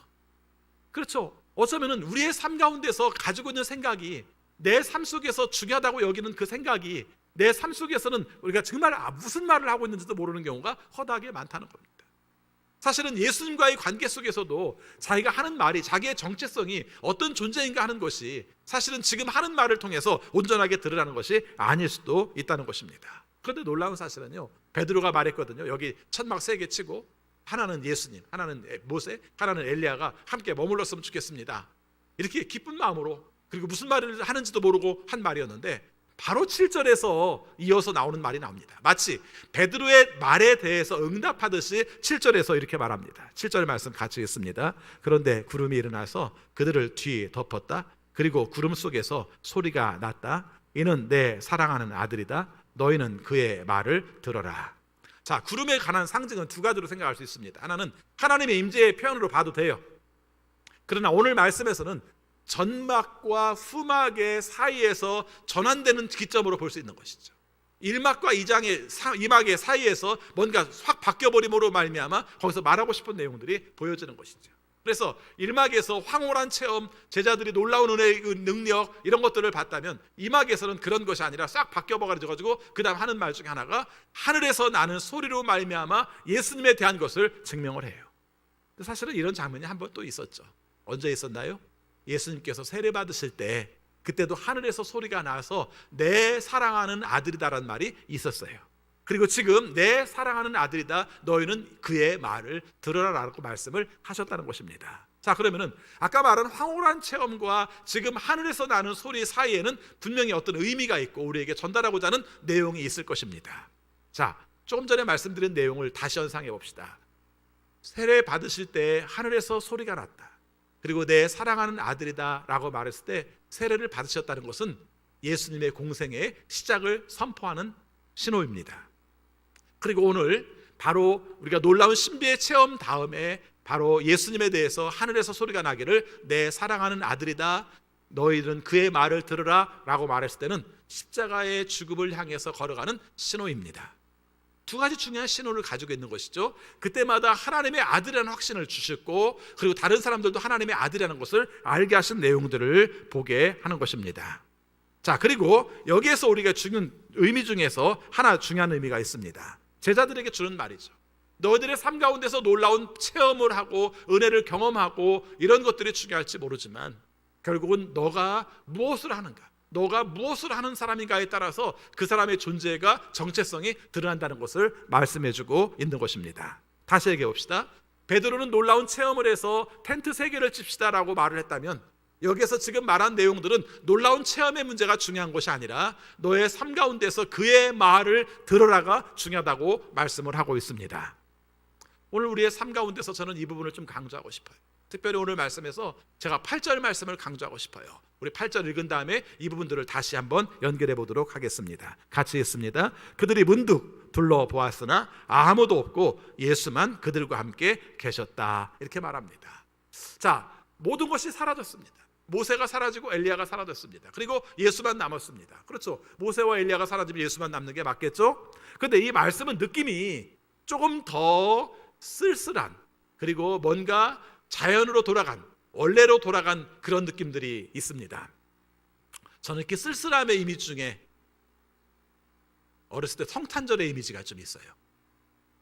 Speaker 1: 그렇죠. 어쩌면 우리의 삶 가운데서 가지고 있는 생각이, 내 삶 속에서 중요하다고 여기는 그 생각이 내 삶 속에서는 우리가 정말 무슨 말을 하고 있는지도 모르는 경우가 허다하게 많다는 겁니다. 사실은 예수님과의 관계 속에서도 자기가 하는 말이, 자기의 정체성이 어떤 존재인가 하는 것이 사실은 지금 하는 말을 통해서 온전하게 드러나는 것이 아닐 수도 있다는 것입니다. 그런데 놀라운 사실은요, 베드로가 말했거든요. 여기 천막 3개 치고 하나는 예수님, 하나는 모세, 하나는 엘리야가 함께 머물렀으면 좋겠습니다. 이렇게 기쁜 마음으로, 그리고 무슨 말을 하는지도 모르고 한 말이었는데 바로 7절에서 이어서 나오는 말이 나옵니다. 마치 베드로의 말에 대해서 응답하듯이 7절에서 이렇게 말합니다. 7절 말씀 같이 읽습니다. 그런데 구름이 일어나서 그들을 뒤에 덮었다. 그리고 구름 속에서 소리가 났다. 이는 내 사랑하는 아들이다. 너희는 그의 말을 들어라. 자, 구름에 관한 상징은 두 가지로 생각할 수 있습니다. 하나는 하나님의 임재의 표현으로 봐도 돼요. 그러나 오늘 말씀에서는 전막과 후막의 사이에서 전환되는 기점으로 볼 수 있는 것이죠. 1막과 2막의 사이에서 뭔가 확 바뀌어버림으로 말미암아 거기서 말하고 싶은 내용들이 보여지는 것이죠. 그래서 1막에서 황홀한 체험, 제자들이 놀라운 은혜의 능력 이런 것들을 봤다면 2막에서는 그런 것이 아니라 싹 바뀌어버려가지고 그 다음 하는 말 중에 하나가 하늘에서 나는 소리로 말미암아 예수님에 대한 것을 증명을 해요. 사실은 이런 장면이 한 번 또 있었죠. 언제 있었나요? 예수님께서 세례 받으실 때 그때도 하늘에서 소리가 나서 내 사랑하는 아들이다라는 말이 있었어요. 그리고 지금 내 사랑하는 아들이다, 너희는 그의 말을 들으라라고 말씀을 하셨다는 것입니다. 자, 그러면은 아까 말한 황홀한 체험과 지금 하늘에서 나는 소리 사이에는 분명히 어떤 의미가 있고 우리에게 전달하고자 하는 내용이 있을 것입니다. 자, 조금 전에 말씀드린 내용을 다시 연상해 봅시다. 세례 받으실 때 하늘에서 소리가 났다. 그리고 내 사랑하는 아들이다 라고 말했을 때 세례를 받으셨다는 것은 예수님의 공생의 시작을 선포하는 신호입니다. 그리고 오늘 바로 우리가 놀라운 신비의 체험 다음에 바로 예수님에 대해서 하늘에서 소리가 나기를 내 사랑하는 아들이다, 너희는 그의 말을 들으라 라고 말했을 때는 십자가의 죽음을 향해서 걸어가는 신호입니다. 두 가지 중요한 신호를 가지고 있는 것이죠. 그때마다 하나님의 아들이라는 확신을 주셨고, 그리고 다른 사람들도 하나님의 아들이라는 것을 알게 하신 내용들을 보게 하는 것입니다. 자, 그리고 여기에서 우리가 주는 의미 중에서 하나 중요한 의미가 있습니다. 제자들에게 주는 말이죠. 너희들의 삶 가운데서 놀라운 체험을 하고 은혜를 경험하고 이런 것들이 중요할지 모르지만 결국은 너가 무엇을 하는가, 너가 무엇을 하는 사람인가에 따라서 그 사람의 존재가, 정체성이 드러난다는 것을 말씀해주고 있는 것입니다. 다시 얘기해 봅시다. 베드로는 놀라운 체험을 해서 텐트 3개를 칩시다 라고 말을 했다면 여기에서 지금 말한 내용들은 놀라운 체험의 문제가 중요한 것이 아니라 너의 삶 가운데서 그의 말을 들으라가 중요하다고 말씀을 하고 있습니다. 오늘 우리의 삶 가운데서 저는 이 부분을 좀 강조하고 싶어요. 특별히 오늘 말씀에서 제가 8절 말씀을 강조하고 싶어요. 우리 8절 읽은 다음에 이 부분들을 다시 한번 연결해 보도록 하겠습니다. 같이 읽습니다. 그들이 문득 둘러보았으나 아무도 없고 예수만 그들과 함께 계셨다. 이렇게 말합니다. 자, 모든 것이 사라졌습니다. 모세가 사라지고 엘리야가 사라졌습니다. 그리고 예수만 남았습니다. 그렇죠. 모세와 엘리야가 사라지면 예수만 남는 게 맞겠죠? 그런데 이 말씀은 느낌이 조금 더 쓸쓸한, 그리고 뭔가 자연으로 돌아간, 원래로 돌아간 그런 느낌들이 있습니다. 저는 이렇게 쓸쓸함의 이미지 중에 어렸을 때 성탄절의 이미지가 좀 있어요.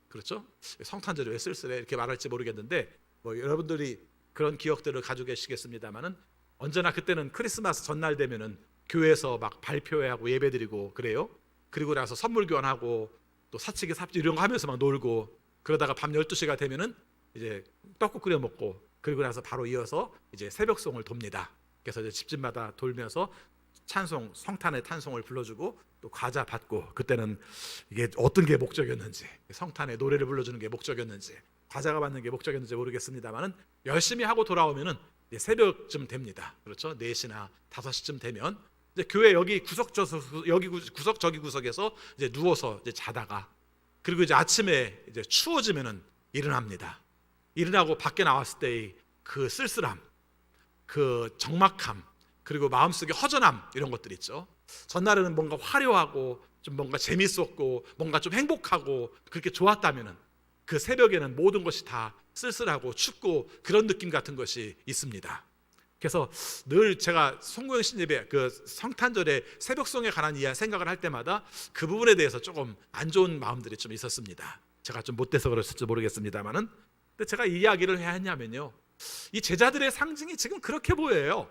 Speaker 1: 그렇죠? 성탄절이 왜 쓸쓸해 이렇게 말할지 모르겠는데 여러분들이 그런 기억들을 가지고 계시겠습니다만은 언제나 그때는 크리스마스 전날 되면은 교회에서 막 발표회하고 예배드리고 그래요. 그리고 나서 선물 교환하고 또 사치기 삽질 이런 거 하면서 막 놀고, 그러다가 밤 12시가 되면은 이제 떡국 끓여 먹고, 그리고 나서 바로 이어서 이제 새벽송을 돕니다. 그래서 이제 집집마다 돌면서 찬송, 성탄의 탄송을 불러주고 또 과자 받고, 그때는 이게 어떤 게 목적이었는지, 성탄의 노래를 불러주는 게 목적이었는지, 과자가 받는 게 목적이었는지 모르겠습니다만은 열심히 하고 돌아오면은 이제 새벽쯤 됩니다. 그렇죠? 4시나 5시쯤 되면 이제 교회 여기 구석 저기 구석에서 이제 누워서 이제 자다가, 그리고 이제 아침에 이제 추워지면은 일어납니다. 일어나고 밖에 나왔을 때의 그 쓸쓸함, 그 적막함, 그리고 마음속의 허전함, 이런 것들 있죠. 전날에는 뭔가 화려하고 좀 뭔가 재밌었고 뭔가 좀 행복하고 그렇게 좋았다면은 그 새벽에는 모든 것이 다 쓸쓸하고 춥고 그런 느낌 같은 것이 있습니다. 그래서 늘 제가 송구영 예배 그 성탄절에 새벽송에 관한 생각을 할 때마다 그 부분에 대해서 조금 안 좋은 마음들이 좀 있었습니다. 제가 좀 못돼서 그랬을지 모르겠습니다만은, 근데 제가 이 이야기를 왜 했냐면요, 이 제자들의 상징이 지금 그렇게 보여요.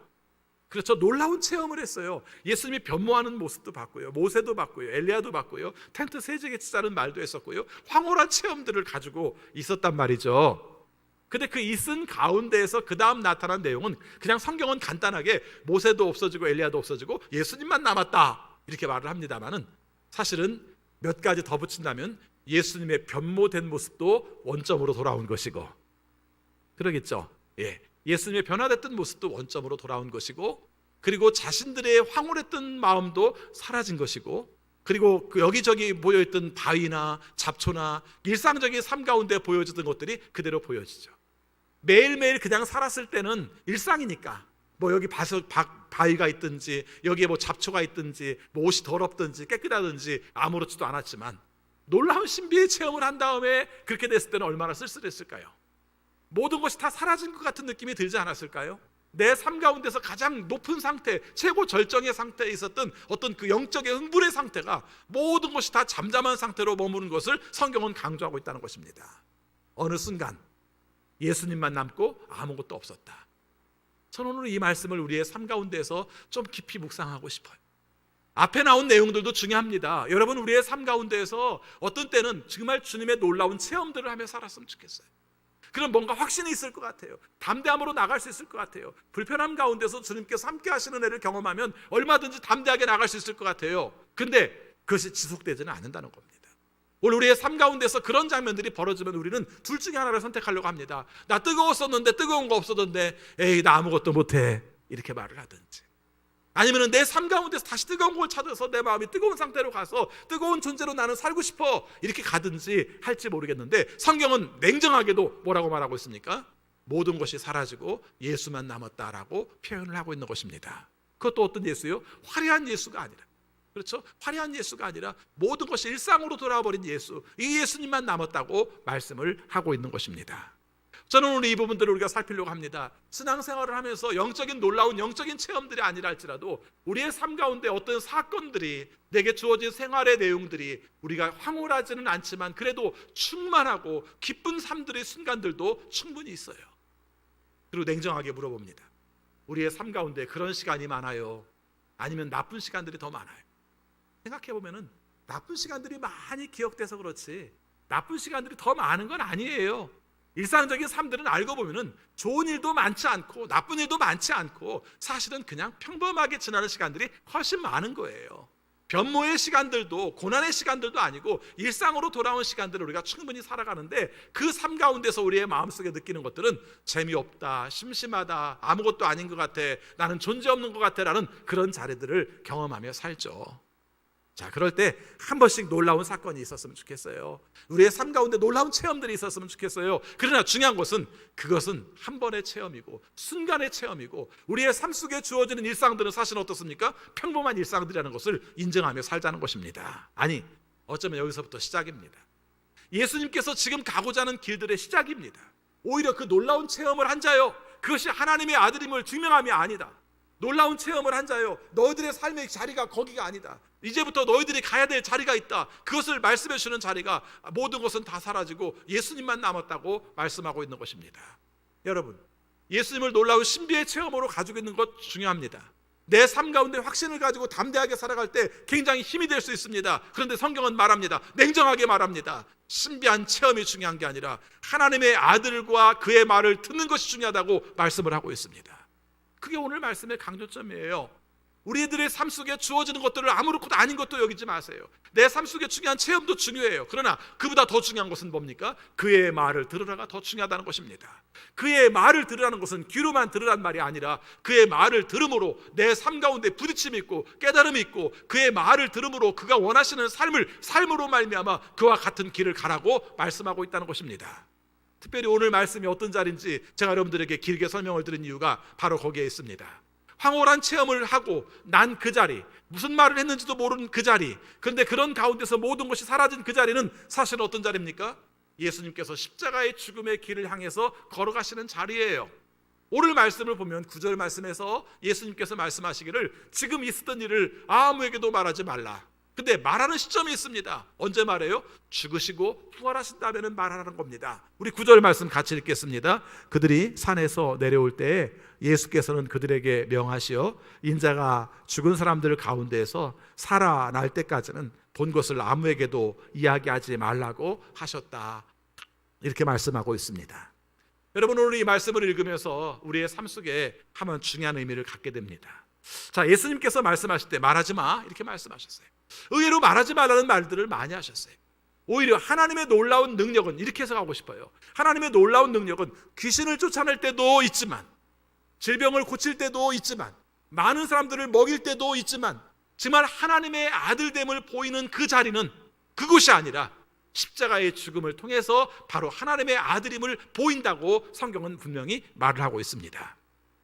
Speaker 1: 그렇죠. 놀라운 체험을 했어요. 예수님이 변모하는 모습도 봤고요, 모세도 봤고요, 엘리야도 봤고요, 텐트 세제게 치자는 말도 했었고요, 황홀한 체험들을 가지고 있었단 말이죠. 근데 그 있은 가운데에서 그 다음 나타난 내용은 그냥 성경은 간단하게 모세도 없어지고 엘리야도 없어지고 예수님만 남았다 이렇게 말을 합니다만은, 사실은 몇 가지 더 붙인다면 예수님의 변모된 모습도 원점으로 돌아온 것이고, 그러겠죠. 예수님의 변화됐던 모습도 원점으로 돌아온 것이고, 그리고 자신들의 황홀했던 마음도 사라진 것이고, 그리고 그 여기저기 모여있던 바위나 잡초나 일상적인 삶 가운데 보여지던 것들이 그대로 보여지죠. 매일매일 그냥 살았을 때는 일상이니까 뭐 여기 바위가 있든지 여기에 뭐 잡초가 있든지 뭐 옷이 더럽든지 깨끗하든지 아무렇지도 않았지만, 놀라운 신비의 체험을 한 다음에 그렇게 됐을 때는 얼마나 쓸쓸했을까요? 모든 것이 다 사라진 것 같은 느낌이 들지 않았을까요? 내 삶 가운데서 가장 높은 상태, 최고 절정의 상태에 있었던 어떤 그 영적의 흥분의 상태가 모든 것이 다 잠잠한 상태로 머무는 것을 성경은 강조하고 있다는 것입니다. 어느 순간 예수님만 남고 아무것도 없었다. 저는 오늘 이 말씀을 우리의 삶 가운데서 좀 깊이 묵상하고 싶어요. 앞에 나온 내용들도 중요합니다. 여러분, 우리의 삶 가운데에서 어떤 때는 정말 주님의 놀라운 체험들을 하며 살았으면 좋겠어요. 그럼 뭔가 확신이 있을 것 같아요. 담대함으로 나갈 수 있을 것 같아요. 불편함 가운데서 주님께서 함께 하시는 애를 경험하면 얼마든지 담대하게 나갈 수 있을 것 같아요. 근데 그것이 지속되지는 않는다는 겁니다. 오늘 우리의 삶 가운데서 그런 장면들이 벌어지면 우리는 둘 중에 하나를 선택하려고 합니다. 나 뜨거웠었는데 뜨거운 거 없었던데 에이 나 아무것도 못해 이렇게 말을 하든지, 아니면 내 삶 가운데서 다시 뜨거운 걸 찾아서 내 마음이 뜨거운 상태로 가서 뜨거운 존재로 나는 살고 싶어 이렇게 가든지 할지 모르겠는데, 성경은 냉정하게도 뭐라고 말하고 있습니까? 모든 것이 사라지고 예수만 남았다라고 표현을 하고 있는 것입니다. 그것도 어떤 예수요? 화려한 예수가 아니라, 그렇죠? 화려한 예수가 아니라 모든 것이 일상으로 돌아버린 예수, 이 예수님만 남았다고 말씀을 하고 있는 것입니다. 저는 오늘 이 부분들을 우리가 살피려고 합니다. 신앙생활을 하면서 영적인 놀라운 영적인 체험들이 아니라 할지라도 우리의 삶 가운데 어떤 사건들이, 내게 주어진 생활의 내용들이 우리가 황홀하지는 않지만 그래도 충만하고 기쁜 삶들의 순간들도 충분히 있어요. 그리고 냉정하게 물어봅니다. 우리의 삶 가운데 그런 시간이 많아요? 아니면 나쁜 시간들이 더 많아요? 생각해보면 나쁜 시간들이 많이 기억돼서 그렇지 나쁜 시간들이 더 많은 건 아니에요. 일상적인 삶들은 알고 보면은 좋은 일도 많지 않고 나쁜 일도 많지 않고 사실은 그냥 평범하게 지나는 시간들이 훨씬 많은 거예요. 변모의 시간들도 고난의 시간들도 아니고 일상으로 돌아온 시간들을 우리가 충분히 살아가는데, 그 삶 가운데서 우리의 마음속에 느끼는 것들은 재미없다, 심심하다, 아무것도 아닌 것 같아, 나는 존재없는 것 같아 라는 그런 자리들을 경험하며 살죠. 자, 그럴 때 한 번씩 놀라운 사건이 있었으면 좋겠어요. 우리의 삶 가운데 놀라운 체험들이 있었으면 좋겠어요. 그러나 중요한 것은 그것은 한 번의 체험이고 순간의 체험이고, 우리의 삶 속에 주어지는 일상들은 사실 어떻습니까? 평범한 일상들이라는 것을 인정하며 살자는 것입니다. 아니, 어쩌면 여기서부터 시작입니다. 예수님께서 지금 가고자 하는 길들의 시작입니다. 오히려 그 놀라운 체험을 한 자요, 그것이 하나님의 아들임을 증명함이 아니다. 놀라운 체험을 한 자요, 너희들의 삶의 자리가 거기가 아니다. 이제부터 너희들이 가야 될 자리가 있다. 그것을 말씀해 주는 자리가 모든 것은 다 사라지고 예수님만 남았다고 말씀하고 있는 것입니다. 여러분, 예수님을 놀라운 신비의 체험으로 가지고 있는 것 중요합니다. 내 삶 가운데 확신을 가지고 담대하게 살아갈 때 굉장히 힘이 될 수 있습니다. 그런데 성경은 말합니다. 냉정하게 말합니다. 신비한 체험이 중요한 게 아니라 하나님의 아들과 그의 말을 듣는 것이 중요하다고 말씀을 하고 있습니다. 그게 오늘 말씀의 강조점이에요. 우리들의 삶 속에 주어지는 것들을 아무렇고도 아닌 것도 여기지 마세요. 내 삶 속에 중요한 체험도 중요해요. 그러나 그보다 더 중요한 것은 뭡니까? 그의 말을 들으라가 더 중요하다는 것입니다. 그의 말을 들으라는 것은 귀로만 들으란 말이 아니라 그의 말을 들음으로 내 삶 가운데 부딪힘이 있고 깨달음이 있고, 그의 말을 들음으로 그가 원하시는 삶으로 말미암아 그와 같은 길을 가라고 말씀하고 있다는 것입니다. 특별히 오늘 말씀이 어떤 자리인지 제가 여러분들에게 길게 설명을 드린 이유가 바로 거기에 있습니다. 황홀한 체험을 하고 난 그 자리, 무슨 말을 했는지도 모르는 그 자리, 그런데 그런 가운데서 모든 것이 사라진 그 자리는 사실은 어떤 자리입니까? 예수님께서 십자가의 죽음의 길을 향해서 걸어가시는 자리예요. 오늘 말씀을 보면 9절 말씀에서 예수님께서 말씀하시기를 지금 있었던 일을 아무에게도 말하지 말라. 근데 말하는 시점이 있습니다. 언제 말해요? 죽으시고 부활하신다면 말하는 겁니다. 우리 9절 말씀 같이 읽겠습니다. 그들이 산에서 내려올 때에 예수께서는 그들에게 명하시어 인자가 죽은 사람들 가운데에서 살아날 때까지는 본 것을 아무에게도 이야기하지 말라고 하셨다. 이렇게 말씀하고 있습니다. 여러분, 오늘 이 말씀을 읽으면서 우리의 삶 속에 한번 중요한 의미를 갖게 됩니다. 자, 예수님께서 말씀하실 때 말하지 마 이렇게 말씀하셨어요. 의외로 말하지 말라는 말들을 많이 하셨어요. 오히려 하나님의 놀라운 능력은 이렇게 해석하고 싶어요. 하나님의 놀라운 능력은 귀신을 쫓아낼 때도 있지만, 질병을 고칠 때도 있지만, 많은 사람들을 먹일 때도 있지만, 정말 하나님의 아들됨을 보이는 그 자리는 그곳이 아니라 십자가의 죽음을 통해서 바로 하나님의 아들임을 보인다고 성경은 분명히 말을 하고 있습니다.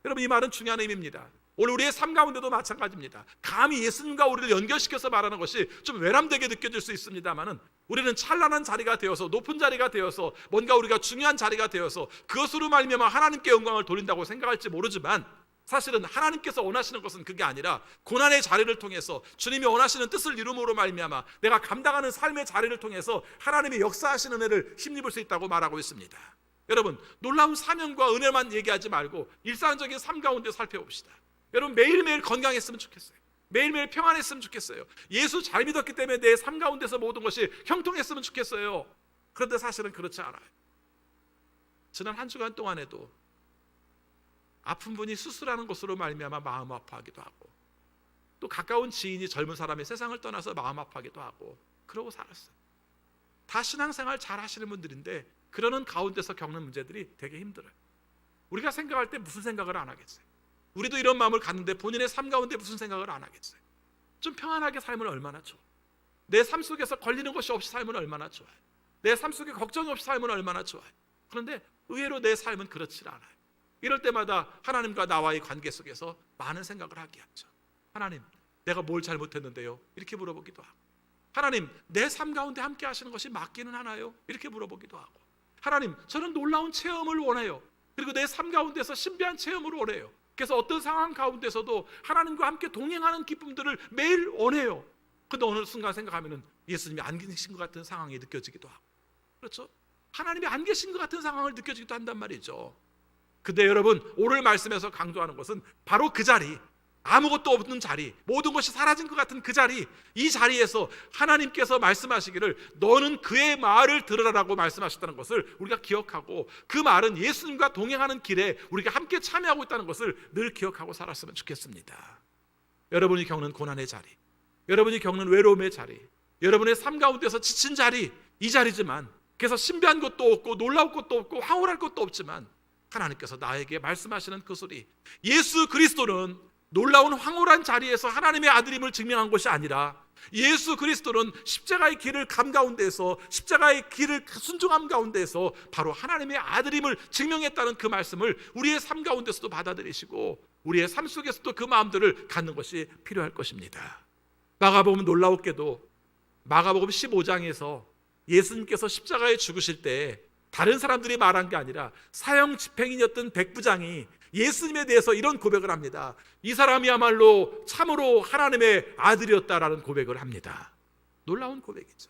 Speaker 1: 여러분, 이 말은 중요한 의미입니다. 오늘 우리의 삶 가운데도 마찬가지입니다. 감히 예수님과 우리를 연결시켜서 말하는 것이 좀 외람되게 느껴질 수 있습니다만은, 우리는 찬란한 자리가 되어서, 높은 자리가 되어서, 뭔가 우리가 중요한 자리가 되어서 그것으로 말미암아 하나님께 영광을 돌린다고 생각할지 모르지만, 사실은 하나님께서 원하시는 것은 그게 아니라 고난의 자리를 통해서 주님이 원하시는 뜻을 이룸으로 말미암아 내가 감당하는 삶의 자리를 통해서 하나님의 역사하시는 은혜를 힘입을 수 있다고 말하고 있습니다. 여러분, 놀라운 사명과 은혜만 얘기하지 말고 일상적인 삶 가운데 살펴봅시다. 여러분, 매일매일 건강했으면 좋겠어요. 매일매일 평안했으면 좋겠어요. 예수 잘 믿었기 때문에 내 삶 가운데서 모든 것이 형통했으면 좋겠어요. 그런데 사실은 그렇지 않아요. 지난 한 주간 동안에도 아픈 분이 수술하는 것으로 말미암아 마음 아파하기도 하고, 또 가까운 지인이 젊은 사람이 세상을 떠나서 마음 아파하기도 하고, 그러고 살았어요. 다 신앙생활 잘 하시는 분들인데 그러는 가운데서 겪는 문제들이 되게 힘들어요. 우리가 생각할 때 무슨 생각을 안 하겠어요? 우리도 이런 마음을 갖는데 본인의 삶 가운데 무슨 생각을 안 하겠어요? 좀 평안하게 살면 얼마나 좋아요. 내 삶 속에서 걸리는 것이 없이 살면 얼마나 좋아요. 내 삶 속에 걱정이 없이 살면 얼마나 좋아요. 그런데 의외로 내 삶은 그렇지 않아요. 이럴 때마다 하나님과 나와의 관계 속에서 많은 생각을 하게 하죠. 하나님, 내가 뭘 잘못했는데요? 이렇게 물어보기도 하고, 하나님, 내 삶 가운데 함께 하시는 것이 맞기는 하나요? 이렇게 물어보기도 하고, 하나님, 저는 놀라운 체험을 원해요. 그리고 내 삶 가운데서 신비한 체험을 원해요. 그래서 어떤 상황 가운데서도 하나님과 함께 동행하는 기쁨들을 매일 원해요. 그런데 어느 순간 생각하면 예수님이 안 계신 것 같은 상황이 느껴지기도 하고, 그렇죠? 하나님이 안 계신 것 같은 상황을 느껴지기도 한단 말이죠. 근데 여러분, 오늘 말씀에서 강조하는 것은 바로 그 자리, 아무것도 없는 자리, 모든 것이 사라진 것 같은 그 자리, 이 자리에서 하나님께서 말씀하시기를 너는 그의 말을 들으라라고 말씀하셨다는 것을 우리가 기억하고, 그 말은 예수님과 동행하는 길에 우리가 함께 참여하고 있다는 것을 늘 기억하고 살았으면 좋겠습니다. 여러분이 겪는 고난의 자리, 여러분이 겪는 외로움의 자리, 여러분의 삶 가운데서 지친 자리, 이 자리지만, 그래서 신비한 것도 없고 놀라울 것도 없고 황홀할 것도 없지만, 하나님께서 나에게 말씀하시는 그 소리, 예수 그리스도는 놀라운 황홀한 자리에서 하나님의 아들임을 증명한 것이 아니라, 예수 그리스도는 십자가의 길을 감 가운데서, 십자가의 길을 순종함 가운데서 바로 하나님의 아들임을 증명했다는 그 말씀을 우리의 삶 가운데서도 받아들이시고, 우리의 삶 속에서도 그 마음들을 갖는 것이 필요할 것입니다. 마가복음 놀라웠게도 마가복음 15장에서 예수님께서 십자가에 죽으실 때 다른 사람들이 말한 게 아니라 사형 집행인이었던 백부장이 예수님에 대해서 이런 고백을 합니다. 이 사람이야말로 참으로 하나님의 아들이었다라는 고백을 합니다. 놀라운 고백이죠.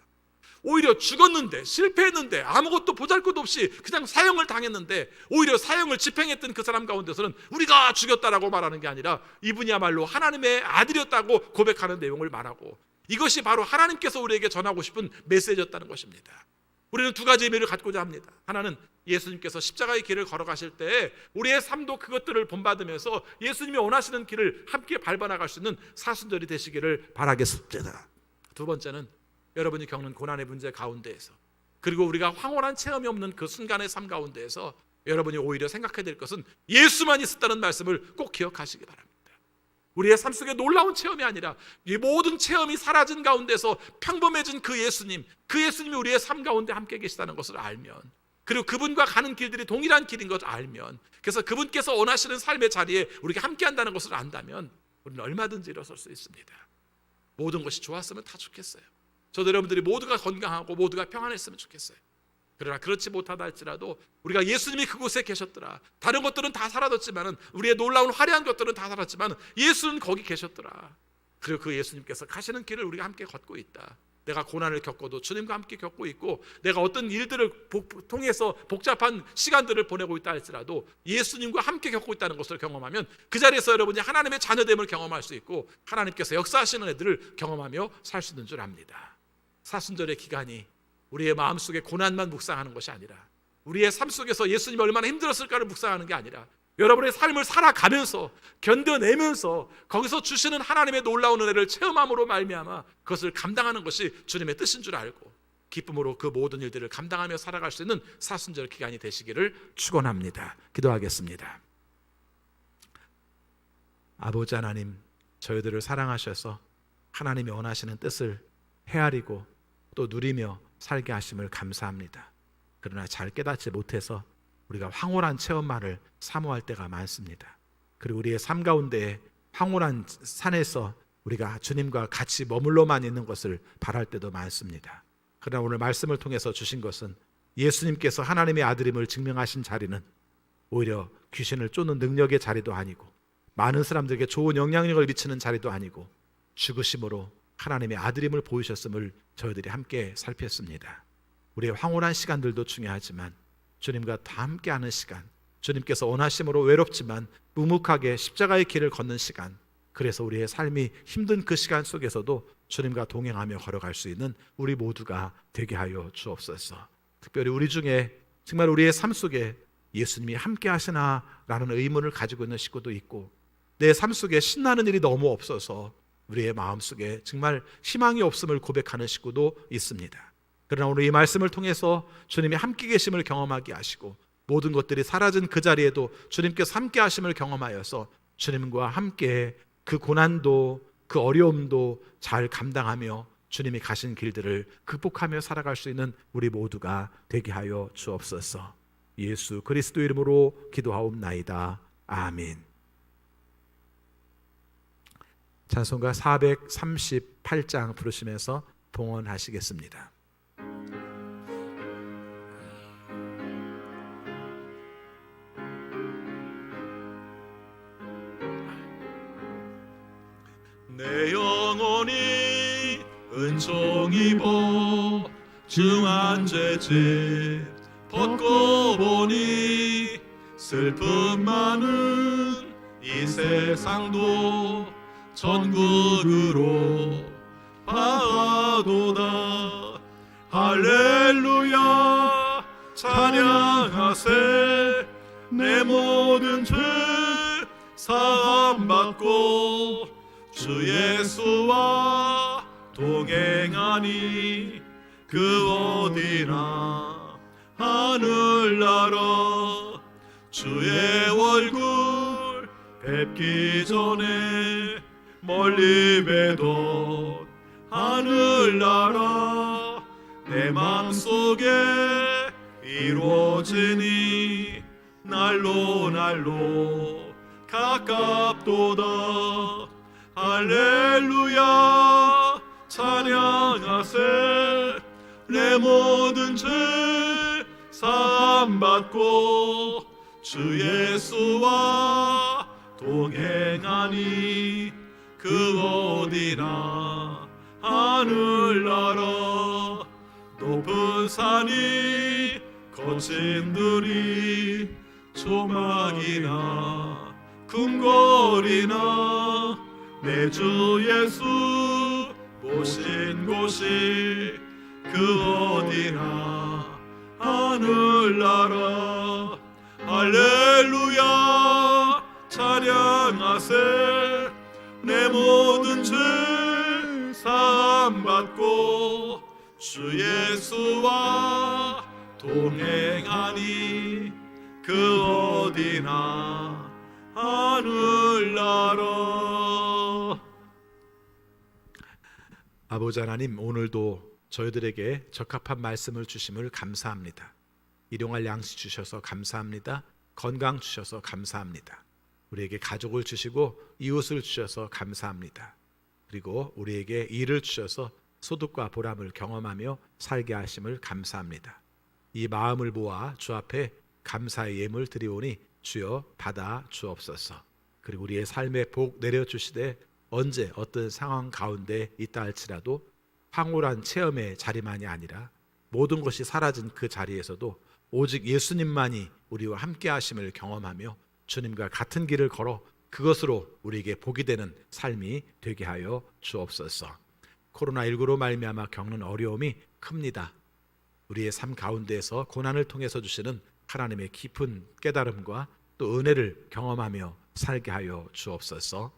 Speaker 1: 오히려 죽었는데, 실패했는데, 아무것도 보잘것 없이 그냥 사형을 당했는데, 오히려 사형을 집행했던 그 사람 가운데서는 우리가 죽였다라고 말하는 게 아니라 이분이야말로 하나님의 아들이었다고 고백하는 내용을 말하고, 이것이 바로 하나님께서 우리에게 전하고 싶은 메시지였다는 것입니다. 우리는 두 가지 의미를 갖고자 합니다. 하나는 예수님께서 십자가의 길을 걸어가실 때 우리의 삶도 그것들을 본받으면서 예수님이 원하시는 길을 함께 밟아나갈 수 있는 사순절이 되시기를 바라겠습니다. 두 번째는 여러분이 겪는 고난의 문제 가운데에서, 그리고 우리가 황홀한 체험이 없는 그 순간의 삶 가운데에서 여러분이 오히려 생각해야 될 것은 예수만 있었다는 말씀을 꼭 기억하시기 바랍니다. 우리의 삶 속에 놀라운 체험이 아니라 이 모든 체험이 사라진 가운데서 평범해진 그 예수님, 그 예수님이 우리의 삶 가운데 함께 계시다는 것을 알면, 그리고 그분과 가는 길들이 동일한 길인 것을 알면, 그래서 그분께서 원하시는 삶의 자리에 우리가 함께 한다는 것을 안다면 우리는 얼마든지 일어설 수 있습니다. 모든 것이 좋았으면 다 좋겠어요. 저도 여러분들이 모두가 건강하고 모두가 평안했으면 좋겠어요. 그러나 그렇지 못하다 할지라도 우리가 예수님이 그곳에 계셨더라. 다른 것들은 다 사라졌지만은, 우리의 놀라운 화려한 것들은 다 사라졌지만 예수는 거기 계셨더라. 그리고 그 예수님께서 가시는 길을 우리가 함께 걷고 있다. 내가 고난을 겪어도 주님과 함께 겪고 있고, 내가 어떤 일들을 통해서 복잡한 시간들을 보내고 있다 할지라도 예수님과 함께 겪고 있다는 것을 경험하면 그 자리에서 여러분이 하나님의 자녀됨을 경험할 수 있고, 하나님께서 역사하시는 애들을 경험하며 살 수 있는 줄 압니다. 사순절의 기간이 우리의 마음속에 고난만 묵상하는 것이 아니라, 우리의 삶 속에서 예수님이 얼마나 힘들었을까를 묵상하는 게 아니라, 여러분의 삶을 살아가면서 견뎌내면서 거기서 주시는 하나님의 놀라운 은혜를 체험함으로 말미암아 그것을 감당하는 것이 주님의 뜻인 줄 알고 기쁨으로 그 모든 일들을 감당하며 살아갈 수 있는 사순절 기간이 되시기를 축원합니다. 기도하겠습니다. 아버지 하나님, 저희들을 사랑하셔서 하나님이 원하시는 뜻을 헤아리고 또 누리며 살게 하심을 감사합니다. 그러나 잘 깨닫지 못해서 우리가 황홀한 체험만을 사모할 때가 많습니다. 그리고 우리의 삶 가운데 황홀한 산에서 우리가 주님과 같이 머물러만 있는 것을 바랄 때도 많습니다. 그러나 오늘 말씀을 통해서 주신 것은 예수님께서 하나님의 아들임을 증명하신 자리는 오히려 귀신을 쫓는 능력의 자리도 아니고, 많은 사람들에게 좋은 영향력을 미치는 자리도 아니고, 죽으심으로 하나님의 아들임을 보이셨음을 저희들이 함께 살폈습니다. 우리의 황홀한 시간들도 중요하지만 주님과 다 함께하는 시간, 주님께서 원하심으로 외롭지만 묵묵하게 십자가의 길을 걷는 시간, 그래서 우리의 삶이 힘든 그 시간 속에서도 주님과 동행하며 걸어갈 수 있는 우리 모두가 되게 하여 주옵소서. 특별히 우리 중에 정말 우리의 삶 속에 예수님이 함께 하시나라는 의문을 가지고 있는 식구도 있고, 내 삶 속에 신나는 일이 너무 없어서 우리의 마음속에 정말 희망이 없음을 고백하는 식구도 있습니다. 그러나 오늘 이 말씀을 통해서 주님이 함께 계심을 경험하게 하시고, 모든 것들이 사라진 그 자리에도 주님께서 함께 하심을 경험하여서 주님과 함께 그 고난도 그 어려움도 잘 감당하며 주님이 가신 길들을 극복하며 살아갈 수 있는 우리 모두가 되게 하여 주옵소서. 예수 그리스도 이름으로 기도하옵나이다. 아멘. 찬송가 438장 부르시면서 봉헌하시겠습니다.
Speaker 2: 내 영혼이 은총 입어 중한 죄짓 벗고 보니 슬픔 많은 이 세상도 천국으로 바하도다. 할렐루야 찬양하세. 내 모든 죄 사함받고 주 예수와 동행하니 그 어디나 하늘나라. 주의 얼굴 뵙기 전에 멀리 뵈던 하늘나라 내 맘속에 이루어지니 날로 날로 가깝도다. 할렐루야 찬양하세. 내 모든 죄 사함받고 주 예수와 동행하니 그 어디나 하늘나라. 높은 산이 거친 들이 조막이나 궁궐이나 내 주 예수 모신 곳이 그 어디나 하늘나라. 할렐루야 찬양하세. 내 모든 죄 사함받고 주 예수와 동행하니 그 어디나 하늘나라.
Speaker 1: 아버지 하나님, 오늘도 저희들에게 적합한 말씀을 주심을 감사합니다. 일용할 양식 주셔서 감사합니다. 건강 주셔서 감사합니다. 우리에게 가족을 주시고 이웃을 주셔서 감사합니다. 그리고 우리에게 일을 주셔서 소득과 보람을 경험하며 살게 하심을 감사합니다. 이 마음을 모아 주 앞에 감사의 예물 드리오니 주여 받아 주옵소서. 그리고 우리의 삶에 복 내려주시되 언제 어떤 상황 가운데 있다 할지라도 황홀한 체험의 자리만이 아니라 모든 것이 사라진 그 자리에서도 오직 예수님만이 우리와 함께 하심을 경험하며 주님과 같은 길을 걸어 그것으로 우리에게 복이 되는 삶이 되게 하여 주옵소서. 코로나19로 말미암아 겪는 어려움이 큽니다. 우리의 삶 가운데에서 고난을 통해서 주시는 하나님의 깊은 깨달음과 또 은혜를 경험하며 살게 하여 주옵소서.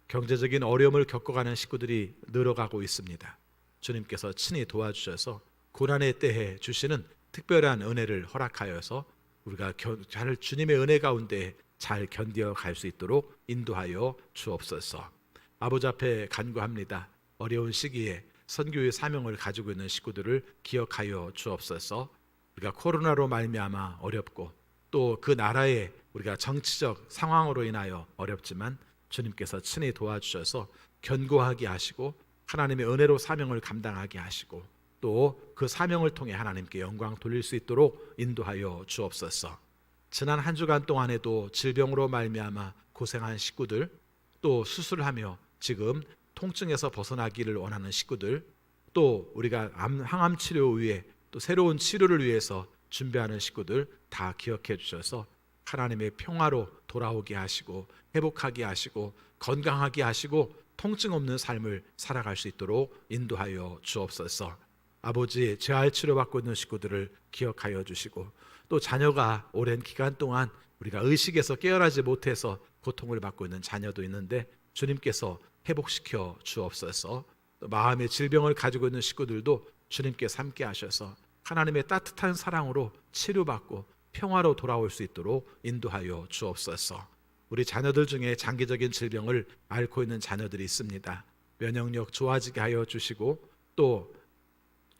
Speaker 1: 경제적인 어려움을 겪어가는 식구들이 늘어가고 있습니다. 주님께서 친히 도와주셔서 고난의 때에 주시는 특별한 은혜를 허락하여서 우리가 잘 주님의 은혜 가운데 잘 견디어 갈 수 있도록 인도하여 주옵소서. 아버지 앞에 간구합니다. 어려운 시기에 선교의 사명을 가지고 있는 식구들을 기억하여 주옵소서. 우리가 코로나로 말미암아 어렵고 또 그 나라의 우리가 정치적 상황으로 인하여 어렵지만 주님께서 친히 도와주셔서 견고하게 하시고 하나님의 은혜로 사명을 감당하게 하시고 또 그 사명을 통해 하나님께 영광 돌릴 수 있도록 인도하여 주옵소서. 지난 한 주간 동안에도 질병으로 말미암아 고생한 식구들, 또 수술하며 지금 통증에서 벗어나기를 원하는 식구들, 또 우리가 항암 치료 위해 또 새로운 치료를 위해서 준비하는 식구들 다 기억해 주셔서 하나님의 평화로 돌아오게 하시고 회복하게 하시고 건강하게 하시고 통증 없는 삶을 살아갈 수 있도록 인도하여 주옵소서. 아버지, 재활 치료받고 있는 식구들을 기억하여 주시고 또 자녀가 오랜 기간 동안 우리가 의식에서 깨어나지 못해서 고통을 받고 있는 자녀도 있는데 주님께서 회복시켜 주옵소서. 또 마음의 질병을 가지고 있는 식구들도 주님께서 함께 하셔서 하나님의 따뜻한 사랑으로 치료받고 평화로 돌아올 수 있도록 인도하여 주옵소서. 우리 자녀들 중에 장기적인 질병을 앓고 있는 자녀들이 있습니다. 면역력 좋아지게 하여 주시고 또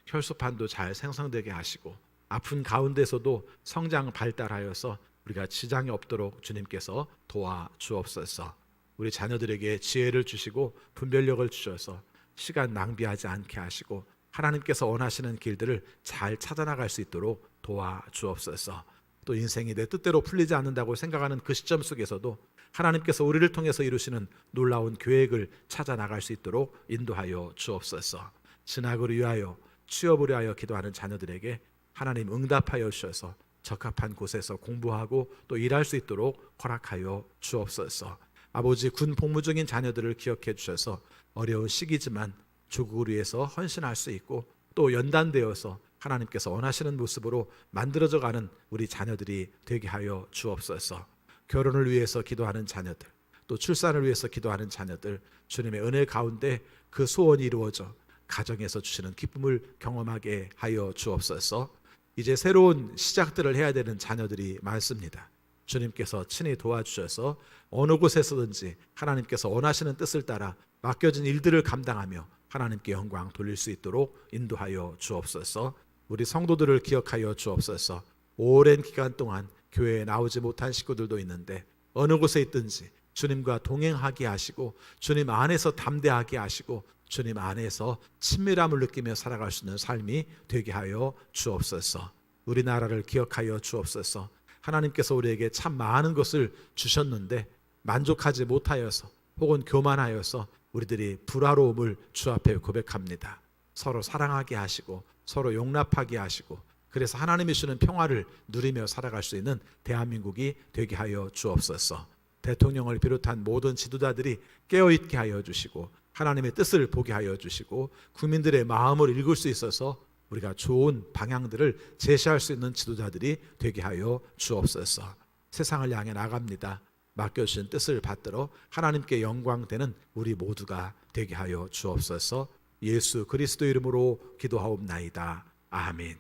Speaker 1: 혈소판도 잘 생성되게 하시고 아픈 가운데서도 성장 발달하여서 우리가 지장이 없도록 주님께서 도와 주옵소서. 우리 자녀들에게 지혜를 주시고 분별력을 주셔서 시간 낭비하지 않게 하시고 하나님께서 원하시는 길들을 잘 찾아나갈 수 있도록 도와 주옵소서. 또 인생이 내 뜻대로 풀리지 않는다고 생각하는 그 시점 속에서도 하나님께서 우리를 통해서 이루시는 놀라운 계획을 찾아나갈 수 있도록 인도하여 주옵소서. 진학을 위하여 취업을 위하여 기도하는 자녀들에게 하나님 응답하여 주셔서 적합한 곳에서 공부하고 또 일할 수 있도록 허락하여 주옵소서. 아버지, 군 복무 중인 자녀들을 기억해 주셔서 어려운 시기지만 조국을 위해서 헌신할 수 있고 또 연단되어서 하나님께서 원하시는 모습으로 만들어져 가는 우리 자녀들이 되게 하여 주옵소서. 결혼을 위해서 기도하는 자녀들, 또 출산을 위해서 기도하는 자녀들, 주님의 은혜 가운데 그 소원이 이루어져 가정에서 주시는 기쁨을 경험하게 하여 주옵소서. 이제 새로운 시작들을 해야 되는 자녀들이 많습니다. 주님께서 친히 도와주셔서 어느 곳에서든지 하나님께서 원하시는 뜻을 따라 맡겨진 일들을 감당하며 하나님께 영광 돌릴 수 있도록 인도하여 주옵소서. 우리 성도들을 기억하여 주옵소서. 오랜 기간 동안 교회에 나오지 못한 식구들도 있는데 어느 곳에 있든지 주님과 동행하게 하시고 주님 안에서 담대하게 하시고 주님 안에서 친밀함을 느끼며 살아갈 수 있는 삶이 되게 하여 주옵소서. 우리나라를 기억하여 주옵소서. 하나님께서 우리에게 참 많은 것을 주셨는데 만족하지 못하여서 혹은 교만하여서 우리들이 불화로움을 주 앞에 고백합니다. 서로 사랑하게 하시고 서로 용납하게 하시고 그래서 하나님이 주는 평화를 누리며 살아갈 수 있는 대한민국이 되게 하여 주옵소서. 대통령을 비롯한 모든 지도자들이 깨어있게 하여 주시고 하나님의 뜻을 보게 하여 주시고 국민들의 마음을 읽을 수 있어서 우리가 좋은 방향들을 제시할 수 있는 지도자들이 되게 하여 주옵소서. 세상을 향해 나갑니다. 맡겨주신 뜻을 받들어 하나님께 영광되는 우리 모두가 되게 하여 주옵소서. 예수 그리스도 이름으로 기도하옵나이다. 아멘.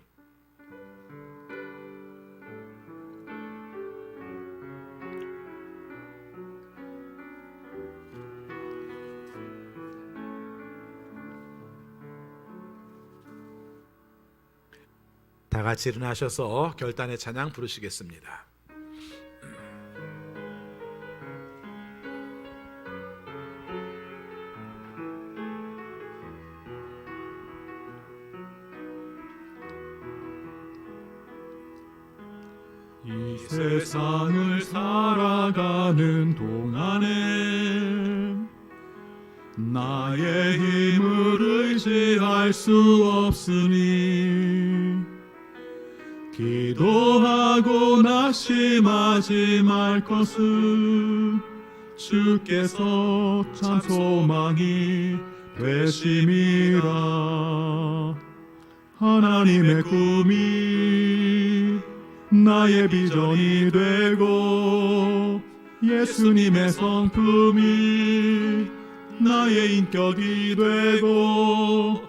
Speaker 1: 다 같이 일어나셔서 결단의 찬양 부르시겠습니다.
Speaker 2: 이 세상을 살아가는 동안에 나의 힘을 의지할 수 없으니 기도하고 낙심하지 말 것을 주께서 참 소망이 되심이라. 하나님의 꿈이 나의 비전이 되고 예수님의 성품이 나의 인격이 되고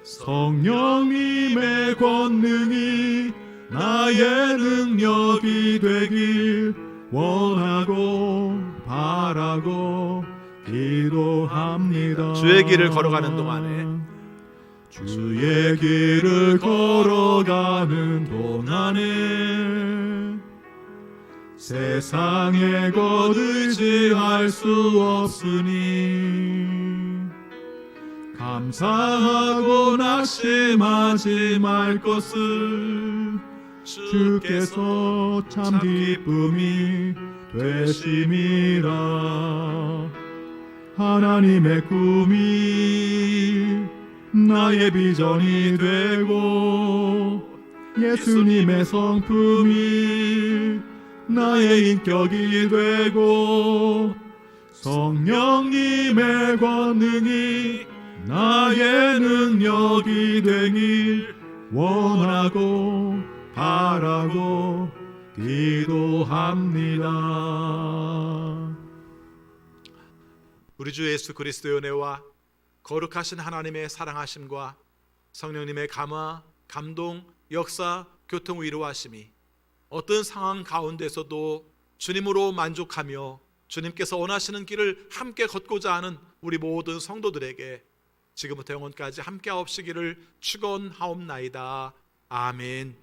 Speaker 2: 성령님의 권능이 나의 능력이 되길 원하고 바라고 기도합니다.
Speaker 1: 주의 길을 걸어가는 동안에
Speaker 2: 주의 길을 걸어가는 동안에 세상에 곧 의지할 수 없으니 감사하고 낙심하지 말 것을 주께서 참 기쁨이 되심이라. 하나님의 꿈이 나의 비전이 되고 예수님의 성품이 나의 인격이 되고 성령님의 권능이 나의 능력이 되길 원하고 바라고 기도합니다.
Speaker 1: 우리 주 예수 그리스도의 은혜와 거룩하신 하나님의 사랑하심과 성령님의 감화, 감동, 역사, 교통 위로하심이 어떤 상황 가운데서도 주님으로 만족하며 주님께서 원하시는 길을 함께 걷고자 하는 우리 모든 성도들에게 지금부터 영원까지 함께 하옵시기를 축원하옵나이다. 아멘.